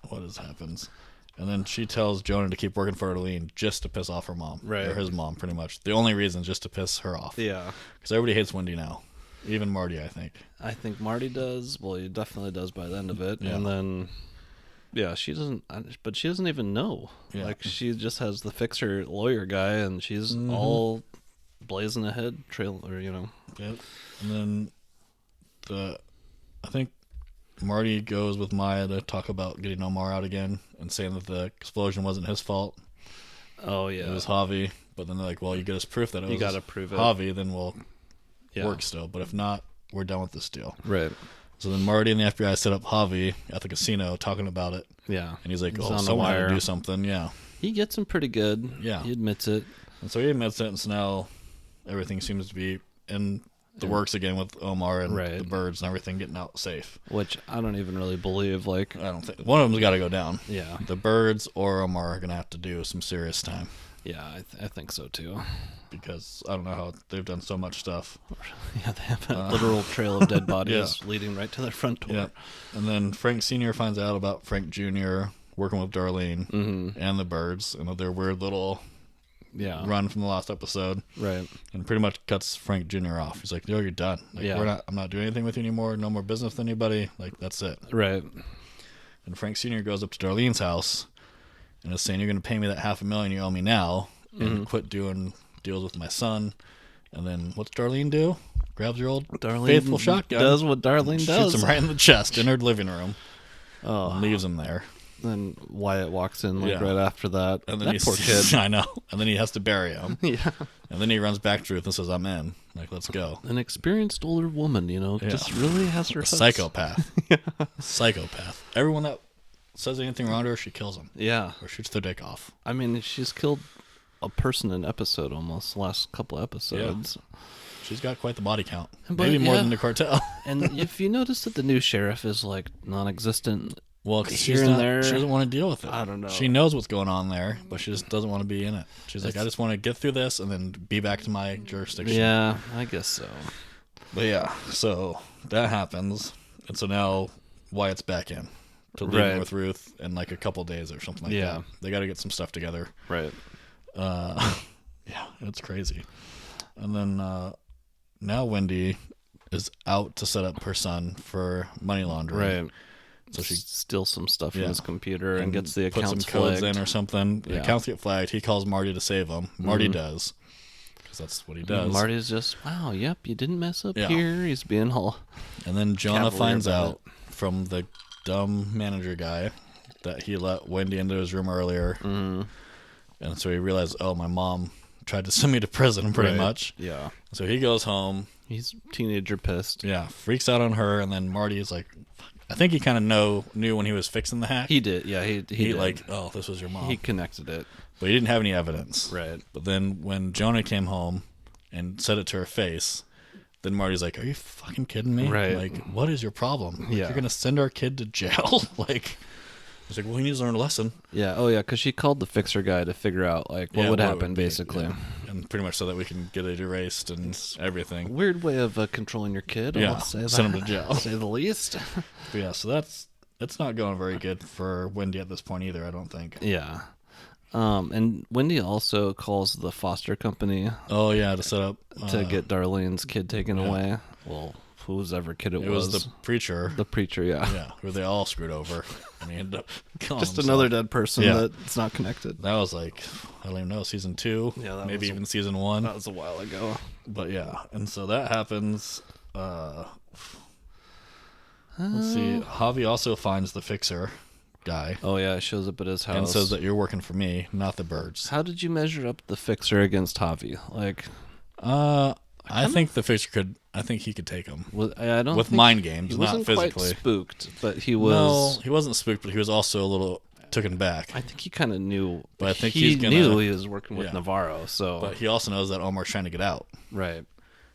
what happens? And then she tells Jonah to keep working for Darlene just to piss off her mom. Right. Or his mom, pretty much. The only reason, just to piss her off. Yeah. Because everybody hates Wendy now. Even Marty, I think. I think Marty does. Well, he definitely does by the end of it. Yeah. And then, she doesn't, but she doesn't even know. Yeah. Like, she just has the fixer lawyer guy, and she's all blazing ahead, Yep. And then I think Marty goes with Maya to talk about getting Omar out again and saying that the explosion wasn't his fault. Oh, yeah. It was Javi. But then they're like, well, you get us proof that it was gotta prove it. Javi, then we'll work still. But if not, we're done with this deal. Right. So then Marty and the FBI set up Javi at the casino talking about it. Yeah. And he's like, someone had to do something. Yeah. He gets him pretty good. Yeah. He admits it. And so he admits it, and so now everything seems to be in the works again with Omar and the birds and everything getting out safe. Which I don't even really believe. Like, I don't think one of them's got to go down. Yeah. The birds or Omar are going to have to do some serious time. Yeah, I think so too. Because I don't know how they've done so much stuff. Yeah, they have a literal trail of dead bodies leading right to their front door. Yeah. And then Frank Sr. finds out about Frank Jr. working with Darlene and the birds and their weird little run from the last episode. Right. And pretty much cuts Frank Jr. off. He's like, yo, you're done. Like, I'm not doing anything with you anymore. No more business with anybody. Like, that's it. Right. And Frank Sr. goes up to Darlene's house and is saying, you're going to pay me that $500,000 you owe me now and quit doing deals with my son. And then what's Darlene do? Grabs your old faithful shotgun. Does what Darlene does. Shoots him right in the chest in her living room. Oh. And leaves him there. Then Wyatt walks in right after that. And then that poor kid. I know. And then he has to bury him. Yeah. And then he runs back to Ruth and says, I'm in. Like, let's go. An experienced older woman, just really has her psychopath. Psychopath. Everyone that says anything wrong to her, she kills them. Yeah. Or shoots their dick off. I mean, she's killed a person an episode almost, the last couple episodes. Yeah. She's got quite the body count. Maybe more than the cartel. And if you notice that the new sheriff is like non-existent, well, because she doesn't want to deal with it. I don't know. She knows what's going on there, but she just doesn't want to be in it. She's like, I just want to get through this and then be back to my jurisdiction. Yeah, I guess so. But yeah, so that happens. And so now Wyatt's back in to leave with Ruth in like a couple days or something like that. They got to get some stuff together. Right. Yeah, it's crazy. And then now Wendy is out to set up her son for money laundering. Right. So she steals some stuff from his computer and gets the accounts puts some codes flagged in or something. The accounts get flagged. He calls Marty to save him. Marty does. Because that's what he does. And Marty's just, wow, yep, you didn't mess up here. He's being all And then Jonah finds out from the dumb manager guy that he let Wendy into his room earlier. Mm. And so he realized, oh, my mom tried to send me to prison pretty much. Yeah. So he goes home. He's teenager pissed. Yeah, freaks out on her. And then Marty is like, I think he kind of knew when he was fixing the hack. He did. Yeah, he did. Like, oh, this was your mom. He connected it. But he didn't have any evidence. Right. But then when Jonah came home and said it to her face, then Marty's like, are you fucking kidding me? Right. Like, what is your problem? Like, Yeah. You're going to send our kid to jail? Like, he's like, well, he needs to learn a lesson. Yeah. Oh, yeah, because she called the fixer guy to figure out, like, what would happen, basically. Yeah. And pretty much so that we can get it erased and everything. Weird way of controlling your kid. Yeah. I'll say Send that. him to jail. Say the least. But yeah, so it's not going very good for Wendy at this point either, I don't think. Yeah. And Wendy also calls the foster company Oh, yeah, to set up. to get Darlene's kid taken away. Well, whose ever kid it was. It was the preacher. The preacher, yeah. Yeah, who they all screwed over. And he ended up killing Just himself. another dead person Yeah. that's not connected. That was like, I don't even know, season 2. Yeah, that maybe was- even season 1. That was a while ago. But yeah, and so that happens. Let's see. Javi also finds the fixer guy Oh, yeah, it shows up at his house. and says that you're working for me, not the birds. How did you measure up the fixer against Javi? Like, I think the fixer could. I think he could take him I don't with think mind games, he not wasn't physically. quite spooked, but he was. No, he wasn't spooked, but he was also a little taken back. I think he kind of knew. But I think he he's gonna- knew he was working with Yeah. Navarro. So But he also knows that Omar's trying to get out, right,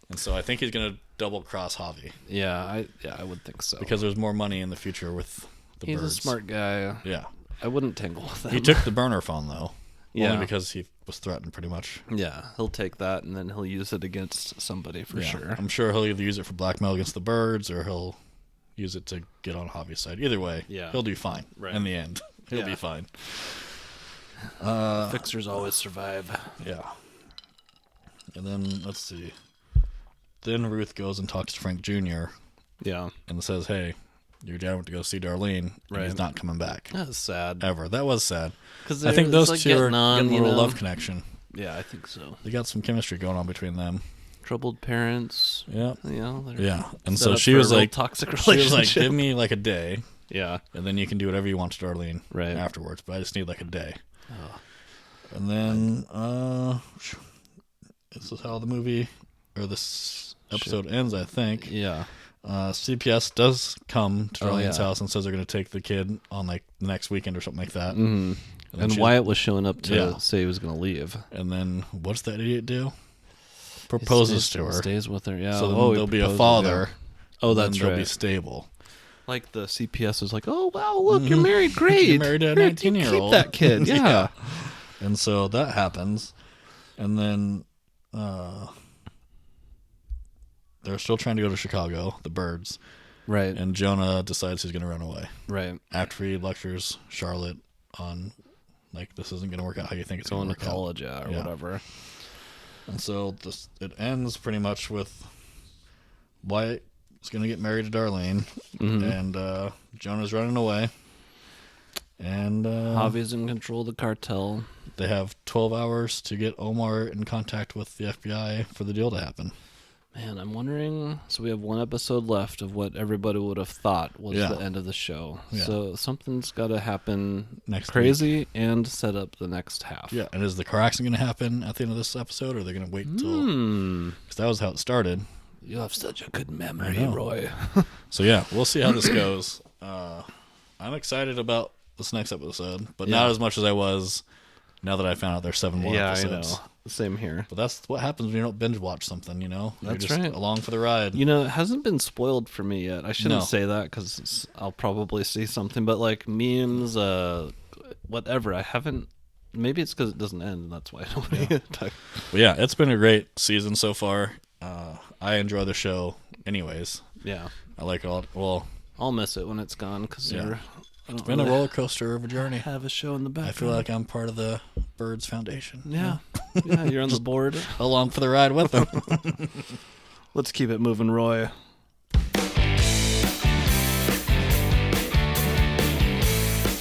and so I think he's going to double cross Javi yeah, I would think so because there's more money in the future with the he's birds. a smart guy. Yeah, I wouldn't tangle with him. he took the burner phone though, Yeah. only because he was threatened pretty much. Yeah, he'll take that and then he'll use it against somebody for Yeah. sure. I'm sure he'll either use it for blackmail against the birds or he'll use it to get on Javi's side. Either way, Yeah. he'll do fine Right. in the end. He'll Yeah. be fine. Fixers always survive. Yeah. And then, let's see. Then Ruth goes and talks to Frank Jr. Yeah, and says, hey, your dad went to go see Darlene, and Right. he's not coming back. that's sad. Ever. That was sad. Because I think those two are getting on, getting a you little know? love connection. Yeah, I think so. They got some chemistry going on between them. Troubled parents. Yeah. You know. they're Yeah. And set so up she for a was real like, toxic she was relationship. like, give me like a day, Yeah. and then you can do whatever you want to Darlene Right. afterwards, but I just need like a day. Oh. And then this is how the movie or this episode ends, I think. Yeah. CPS does come to Oh, Darlene's yeah. house and says they're going to take the kid on like the next weekend or something like that. Mm-hmm. then And she- Wyatt was showing up to Yeah. say he was going to leave. And then what's that idiot do? Proposes to her. Stays with her. Yeah. So then he there'll be a proposes, father. yeah. Oh, then that's they'll right. be stable. Like the CPS is like, oh wow, look, you're married. Great. You're married to a Here, 19-year-old. Keep that kid. Yeah. Yeah. And so that happens. And then they're still trying to go to Chicago, the birds. Right. And Jonah decides he's going to run away. Right. After he lectures Charlotte on, like, this isn't going to work out how you think it's going Going to to work out. college, or Yeah. whatever. And so it ends pretty much with Wyatt is going to get married to Darlene, and Jonah's running away. And Javi's in control of the cartel. they have 12 hours to get Omar in contact with the FBI for the deal to happen. Man, I'm wondering. So we have one episode left of what everybody would have thought was Yeah. the end of the show. Yeah. So something's got to happen Next crazy and set up the next half. Yeah, and is the car accident going to happen at the end of this episode, or are they going to wait until... Because that was how it started. You have such a good memory, know. Roy. So yeah, we'll see how this goes. I'm excited about this next episode, but not as much as I was now that I found out there's 7 more episodes. I know. Same here. But that's what happens when you don't binge watch something, you know? You're That's just right. along for the ride. You know, it hasn't been spoiled for me yet. I shouldn't No. say that because I'll probably see something. But like memes, whatever. I haven't. Maybe it's because it doesn't end, and that's why nobody. But yeah, it's been a great season so far. I enjoy the show anyways. Yeah, I like all... Well, I'll miss it when it's gone because Yeah. it's been a roller coaster of a journey. have a show in the background. I feel like I'm part of the Birds Foundation. Yeah, yeah, you're on the board. Along for the ride with them. Let's keep it moving, Roy.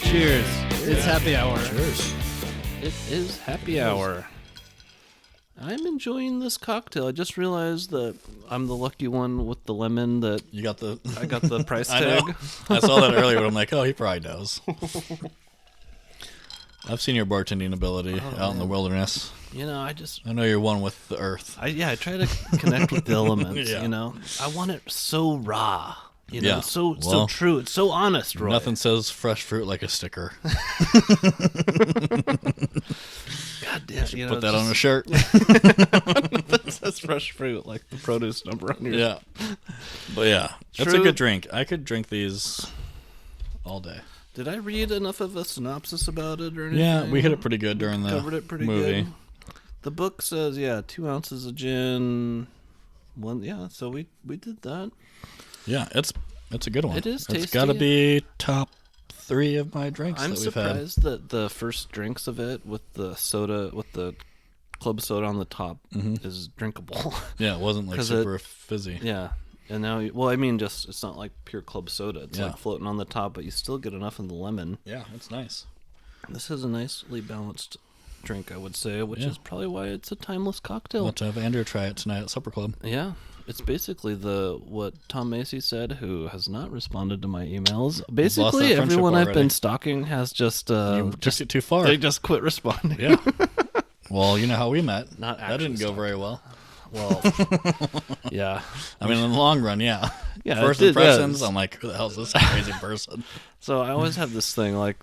Cheers. It's happy hour. Cheers. It is happy hour. I'm enjoying this cocktail. I just realized that I'm the lucky one with the lemon that You got the... I got the price I tag. know. I saw that earlier, but I'm like, oh, he probably knows. I've seen your bartending ability out in the wilderness. You know, I know you're one with the earth. I try to connect with the elements, Yeah. you know. I want it so raw. You know, Yeah. so true. It's so honest, Roy. Nothing says fresh fruit like a sticker. God damn, you know, Put that on a shirt. That says fresh fruit, like the produce number on your. Yeah. But yeah, it's a True. good drink. I could drink these all day. Did I read enough of a synopsis about it or anything? Yeah, we hit it pretty good during the Covered it pretty movie. good. The book says 2 ounces of gin. One, yeah. So we did that. Yeah, it's a good one. It is tasty. It's got to be top 3 of my drinks I'm that we've had. surprised that the first drinks of it with the soda, with the club soda on the top, is drinkable. Yeah, it wasn't like 'Cause super fizzy. Yeah. And now, well, I mean, just it's not like pure club soda. It's Yeah. like floating on the top, but you still get enough in the lemon. Yeah, it's nice. This is a nicely balanced drink, I would say, which Yeah. is probably why it's a timeless cocktail. We'll have to have Andrew try it tonight at Supper Club. Yeah. It's basically what Tom Macy said, who has not responded to my emails. Basically, friendship everyone I've already. been stalking has just You took it too far. they just quit responding. Yeah. Well, you know how we met. Not That didn't go very well. Well, yeah. I mean, in the long run, yeah. Yeah, First it did, impressions, yes. I'm like, who the hell is this crazy person? So I always have this thing, like,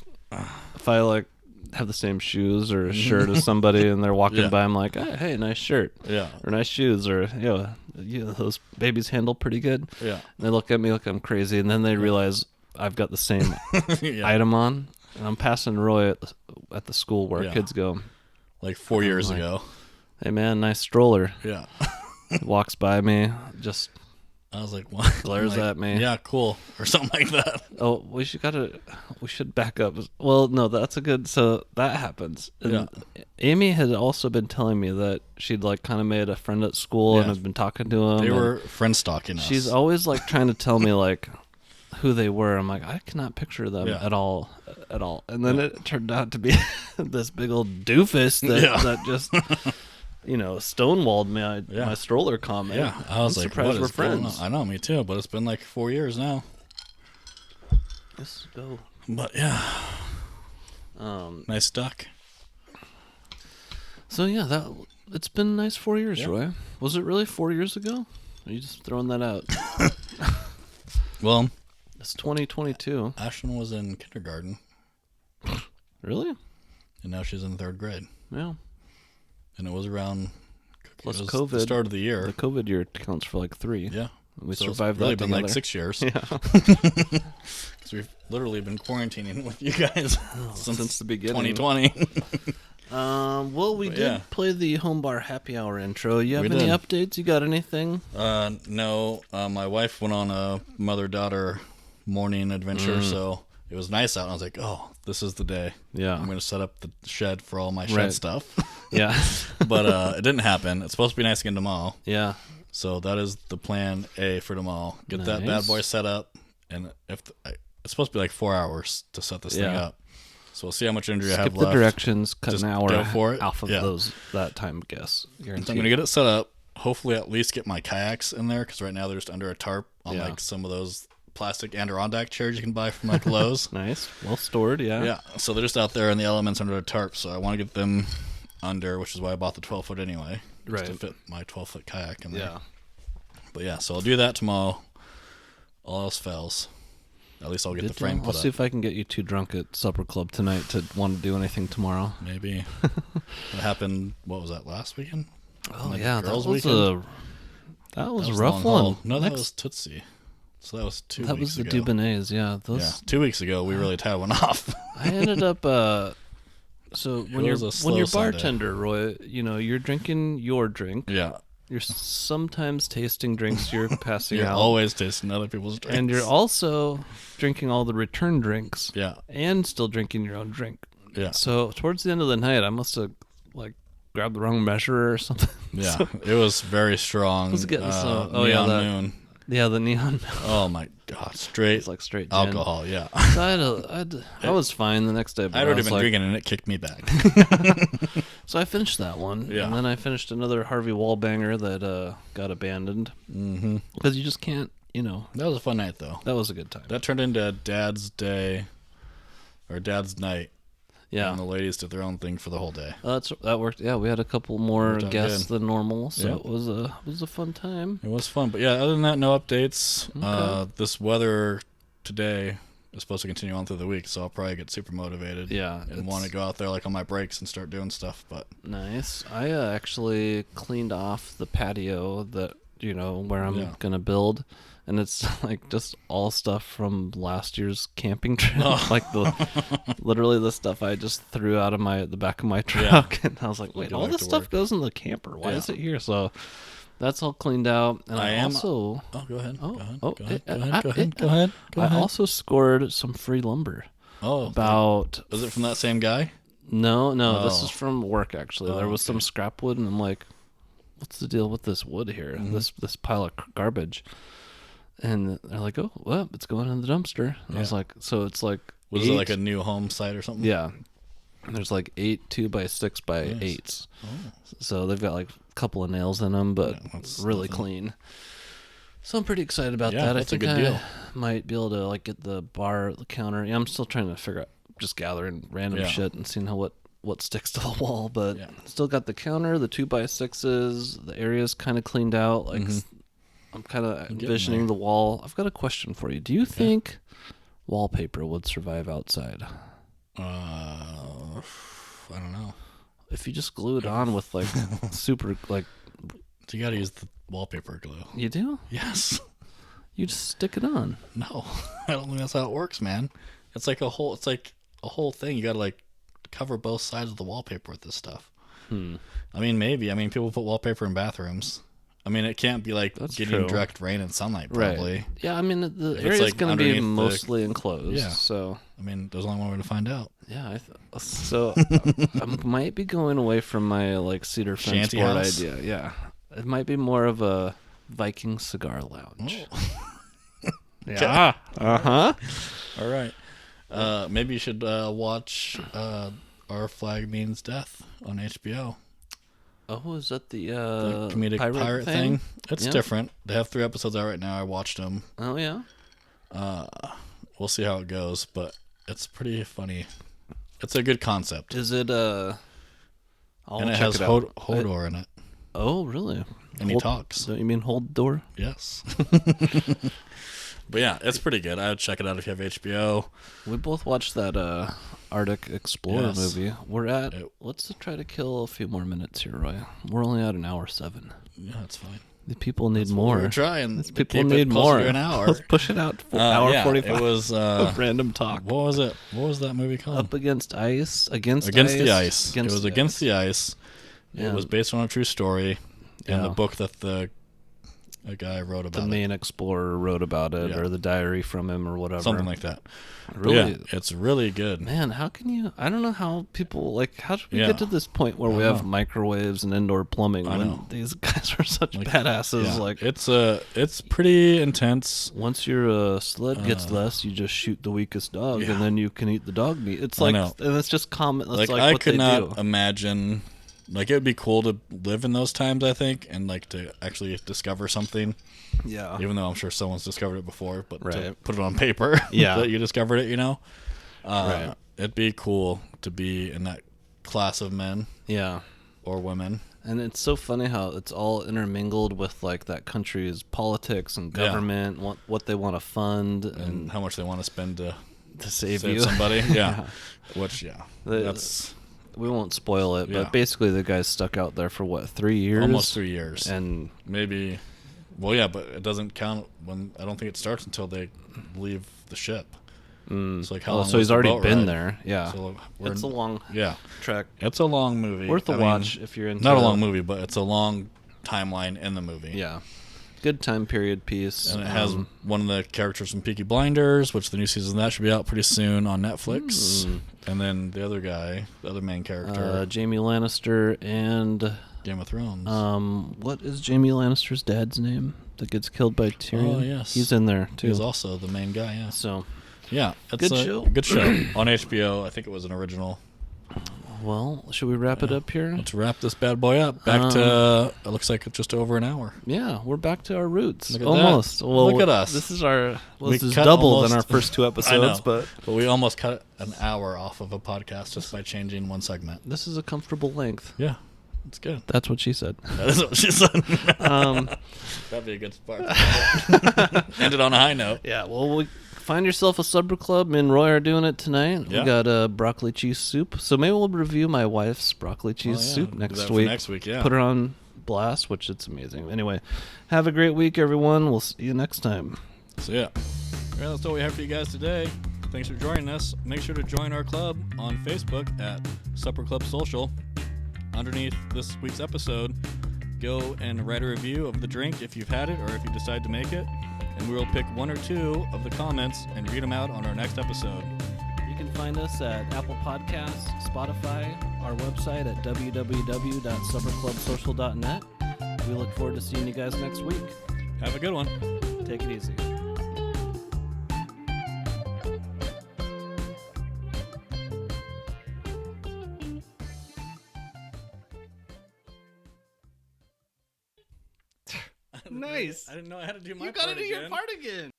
if I, like, have the same shoes or shirt as somebody and they're walking Yeah. by, I'm like, hey, nice shirt. Yeah. Or nice shoes, or, those babies handle pretty good. Yeah. And they look at me like I'm crazy, and then they realize I've got the same Yeah. item on. And I'm passing Roy at the school where Yeah. kids go, Like 4 years like- ago. hey, man, nice stroller. Yeah. Walks by me, just I was like, what? glares I'm like, at me. Yeah, cool. Or something like that. Oh, we should back up. Well, no, that's a good. So that happens. And Yeah. Amy had also been telling me that she'd like kind of made a friend at school and Yeah. has been talking to him. They and were friend stalking us. She's always like trying to tell me like who they were. I'm like, I cannot picture them Yeah. at all. And then it turned out to be this big old doofus that just stonewalled me. My stroller comment. Yeah, I was I'm like, surprised what we're is going friends. on? I know, me too, but it's been like 4 years now. Let's go. But yeah, Um, nice duck. So yeah, it's been a nice 4 years, Yeah. Roy. Was it really 4 years ago? Or are you just throwing that out? Well, It's 2022. Ashton was in kindergarten, Really? and now she's in 3rd grade. Yeah. And it was around Plus it was COVID. the start of the year. The COVID year counts for like 3. Yeah. We So it's survived really that been together. like 6 years. Yeah. Because we've literally been quarantining with you guys Since the beginning. 2020. Well, we But did yeah. play the home bar happy hour intro. You have We any did. updates? You got anything? No, my wife went on a mother-daughter morning adventure, so it was nice out. And I was like, oh, this is the day. Yeah. I'm going to set up the shed for all my shed Right. stuff. Yeah. But it didn't happen. It's supposed to be nice again tomorrow. Yeah. So that is the plan A for tomorrow. Get that Nice. bad boy set up. And it's supposed to be like 4 hours to set this thing Yeah. up. So we'll see how much energy I Skip have the left. directions, cut Just an hour go for it. off of Yeah. that time guess. So Guaranteed. I'm going to get it set up. Hopefully at least get my kayaks in there, because right now they're just under a tarp on Yeah. like some of those plastic Adirondack chairs you can buy from like Lowe's. Nice. Well stored, yeah. Yeah, so they're just out there in the elements under a tarp, so I want to get them under, which is why I bought the 12-foot anyway. Just to Right. fit my 12-foot kayak in there. Yeah. But yeah, so I'll do that tomorrow. All else fails. At least I'll get the Good frame deal. I'll put see up. if I can get you too drunk at supper club tonight to want to do anything tomorrow. Maybe. What happened, what was that, last weekend? Oh Like yeah, that girls' was weekend? that was That a was rough long haul. one. No, that Next- was Tootsie. So that was 2 that weeks was the ago. Dubonnaise. Yeah, those. Yeah, 2 weeks ago we really tied one off. I ended up. So when was you're a slow when Sunday. bartender, Roy, you're drinking your drink. Yeah, You're sometimes tasting drinks you're passing you're out, always tasting other people's drinks. and you're also drinking all the return drinks, Yeah, and still drinking your own drink. yeah, So towards the end of the night, I must have like grabbed the wrong measure or something. yeah. It was very strong. Was getting so- Neon that- Moon. Yeah, the neon. Oh my God, straight. It's like straight gin. Alcohol, yeah. So I was fine the next day. But I'd already been drinking and it kicked me back. So I finished that one. Yeah. And then I finished another Harvey Wallbanger that got abandoned. Mm-hmm. Because you just can't, That was a fun night, though. That was a good time. That turned into Dad's Day, or Dad's Night. Yeah. And the ladies did their own thing for the whole day. That worked. Yeah, we had a couple more guests than normal, so Yep. it was a fun time. It was fun. But yeah, other than that, no updates. Okay. This weather today is supposed to continue on through the week, so I'll probably get super motivated. Yeah. And want to go out there like on my breaks and start doing stuff. But Nice. I actually cleaned off the patio that, where I'm going to build. And it's like just all stuff from last year's camping trip, like literally the stuff I just threw out of the back of my truck, and I was like, "Wait, all this stuff goes in the camper. Why is it here?" So that's all cleaned out. And I also go ahead. Go ahead. I also scored some free lumber. Oh, was it from that same guy? No, this is from work actually. There was some scrap wood, and I'm like, "What's the deal with this wood here? Mm-hmm. This pile of garbage." And they're like, "Oh, well, it's going in the dumpster." And I was like, "So it's like was it like a new home site or something?" Yeah. And there's like 8 2x6x8s. Oh. So they've got like a couple of nails in them, but really clean. So I'm pretty excited about that. That's I think a good deal. Might be able to like get the counter. Yeah, I'm still trying to figure out, just gathering random shit and seeing what sticks to the wall. But still got the counter, the 2x6s. The area's kind of cleaned out. Like. Mm-hmm. I'm kind of envisioning the wall. I've got a question for you. Do you think wallpaper would survive outside? I don't know. If you just glue it on with like super like, you got to use the wallpaper glue. You do? Yes. You just stick it on. No, I don't think that's how it works, man. It's like a whole thing. You got to like cover both sides of the wallpaper with this stuff. I mean, maybe. I mean, people put wallpaper in bathrooms. I mean, it can't be like getting direct rain and sunlight, probably. Right. Yeah, I mean, the area's going to be mostly enclosed. Yeah. So, I mean, there's only one way to find out. Yeah. So, I might be going away from my like cedar fence board idea. Yeah. It might be more of a Viking cigar lounge. Oh. Yeah. Uh-huh. All right. Maybe you should watch Our Flag Means Death on HBO. Oh, is that the comedic pirate thing? It's different. They have 3 episodes out right now. I watched them. Oh, yeah? We'll see how it goes, but it's pretty funny. It's a good concept. Is it, and it has Hodor in it. Oh, really? And he talks. Don't you mean Hold Door? Yes. But yeah, it's pretty good. I would check it out if you have HBO. We both watched that Arctic Explorer movie. We're at, let's try to kill a few more minutes here, Roy. We're only at an hour 7. Yeah, that's fine. The people need more. We're trying. People need more. To an hour. Let's push it out to hour 45. It was random talk. What was it? What was that movie called? Up Against Ice. Against the Ice. It was Against the Ice. Yeah. It was based on a true story. And the book that a guy wrote about the main explorer wrote about it, or the diary from him, or whatever. Something like that. Really? Yeah, it's really good. Man, how can you... I don't know how people... Like, how did we get to this point where we have microwaves and indoor plumbing when these guys are such badasses? Yeah. Like, it's pretty intense. Once your sled gets less, you just shoot the weakest dog, and then you can eat the dog meat. It's like... And it's just common... That's like I what could they not do. imagine... Like, it would be cool to live in those times, I think, and, like, to actually discover something. Yeah. Even though I'm sure someone's discovered it before, but to put it on paper that you discovered it, it'd be cool to be in that class of men. Yeah. Or women. And it's so funny how it's all intermingled with, like, that country's politics and government, what they want to fund. And how much they want to spend to save you. Somebody. Yeah. Which, that's... We won't spoil it, but basically the guy's stuck out there for, 3 years? Almost 3 years. And maybe... Well, yeah, but it doesn't count when... I don't think it starts until they leave the ship. It's like how long so he's already been ride? there. Yeah. So it's a long trek. It's a long movie. Worth a watch if you're into not a long movie, but it's a long timeline in the movie. Yeah. Good time period piece. And it has one of the characters from Peaky Blinders, which the new season of that should be out pretty soon on Netflix. And then the other guy, the other main character. Jaime Lannister and... Game of Thrones. What is Jaime Lannister's dad's name? that gets killed by Tyrion. Oh, yes. He's in there, too. He's also the main guy, yeah. So, yeah, it's good a show. Good show. On HBO, I think it was an original. Well, should we wrap it up here? Let's wrap this bad boy up. Back to, it looks like just over an hour. Yeah, we're back to our roots. Look at almost. that. Well, Look at us. This is our, well, We this is cut double almost- than our first 2 episodes, I know. but we almost cut an hour off of a podcast just by changing one segment. this is a comfortable length. Yeah, it's good. That's what she said. That is what she said. That'd be a good spot. End it on a high note. Yeah, well, find yourself a supper club. Me and Roy are doing it tonight. Yeah. We got broccoli cheese soup. So maybe we'll review my wife's broccoli cheese soup Do next that for week. Next week, yeah. Put her on blast, which it's amazing. Anyway, have a great week, everyone. We'll see you next time. So yeah. All right, that's all we have for you guys today. Thanks for joining us. Make sure to join our club on Facebook at Supper Club Social. Underneath this week's episode, go and write a review of the drink if you've had it or if you decide to make it. And we will pick 1 or 2 of the comments and read them out on our next episode. You can find us at Apple Podcasts, Spotify, our website at www.supperclubsocial.net. We look forward to seeing you guys next week. Have a good one. Take it easy. Nice. I didn't know I had to do my You gotta part do your again. part again.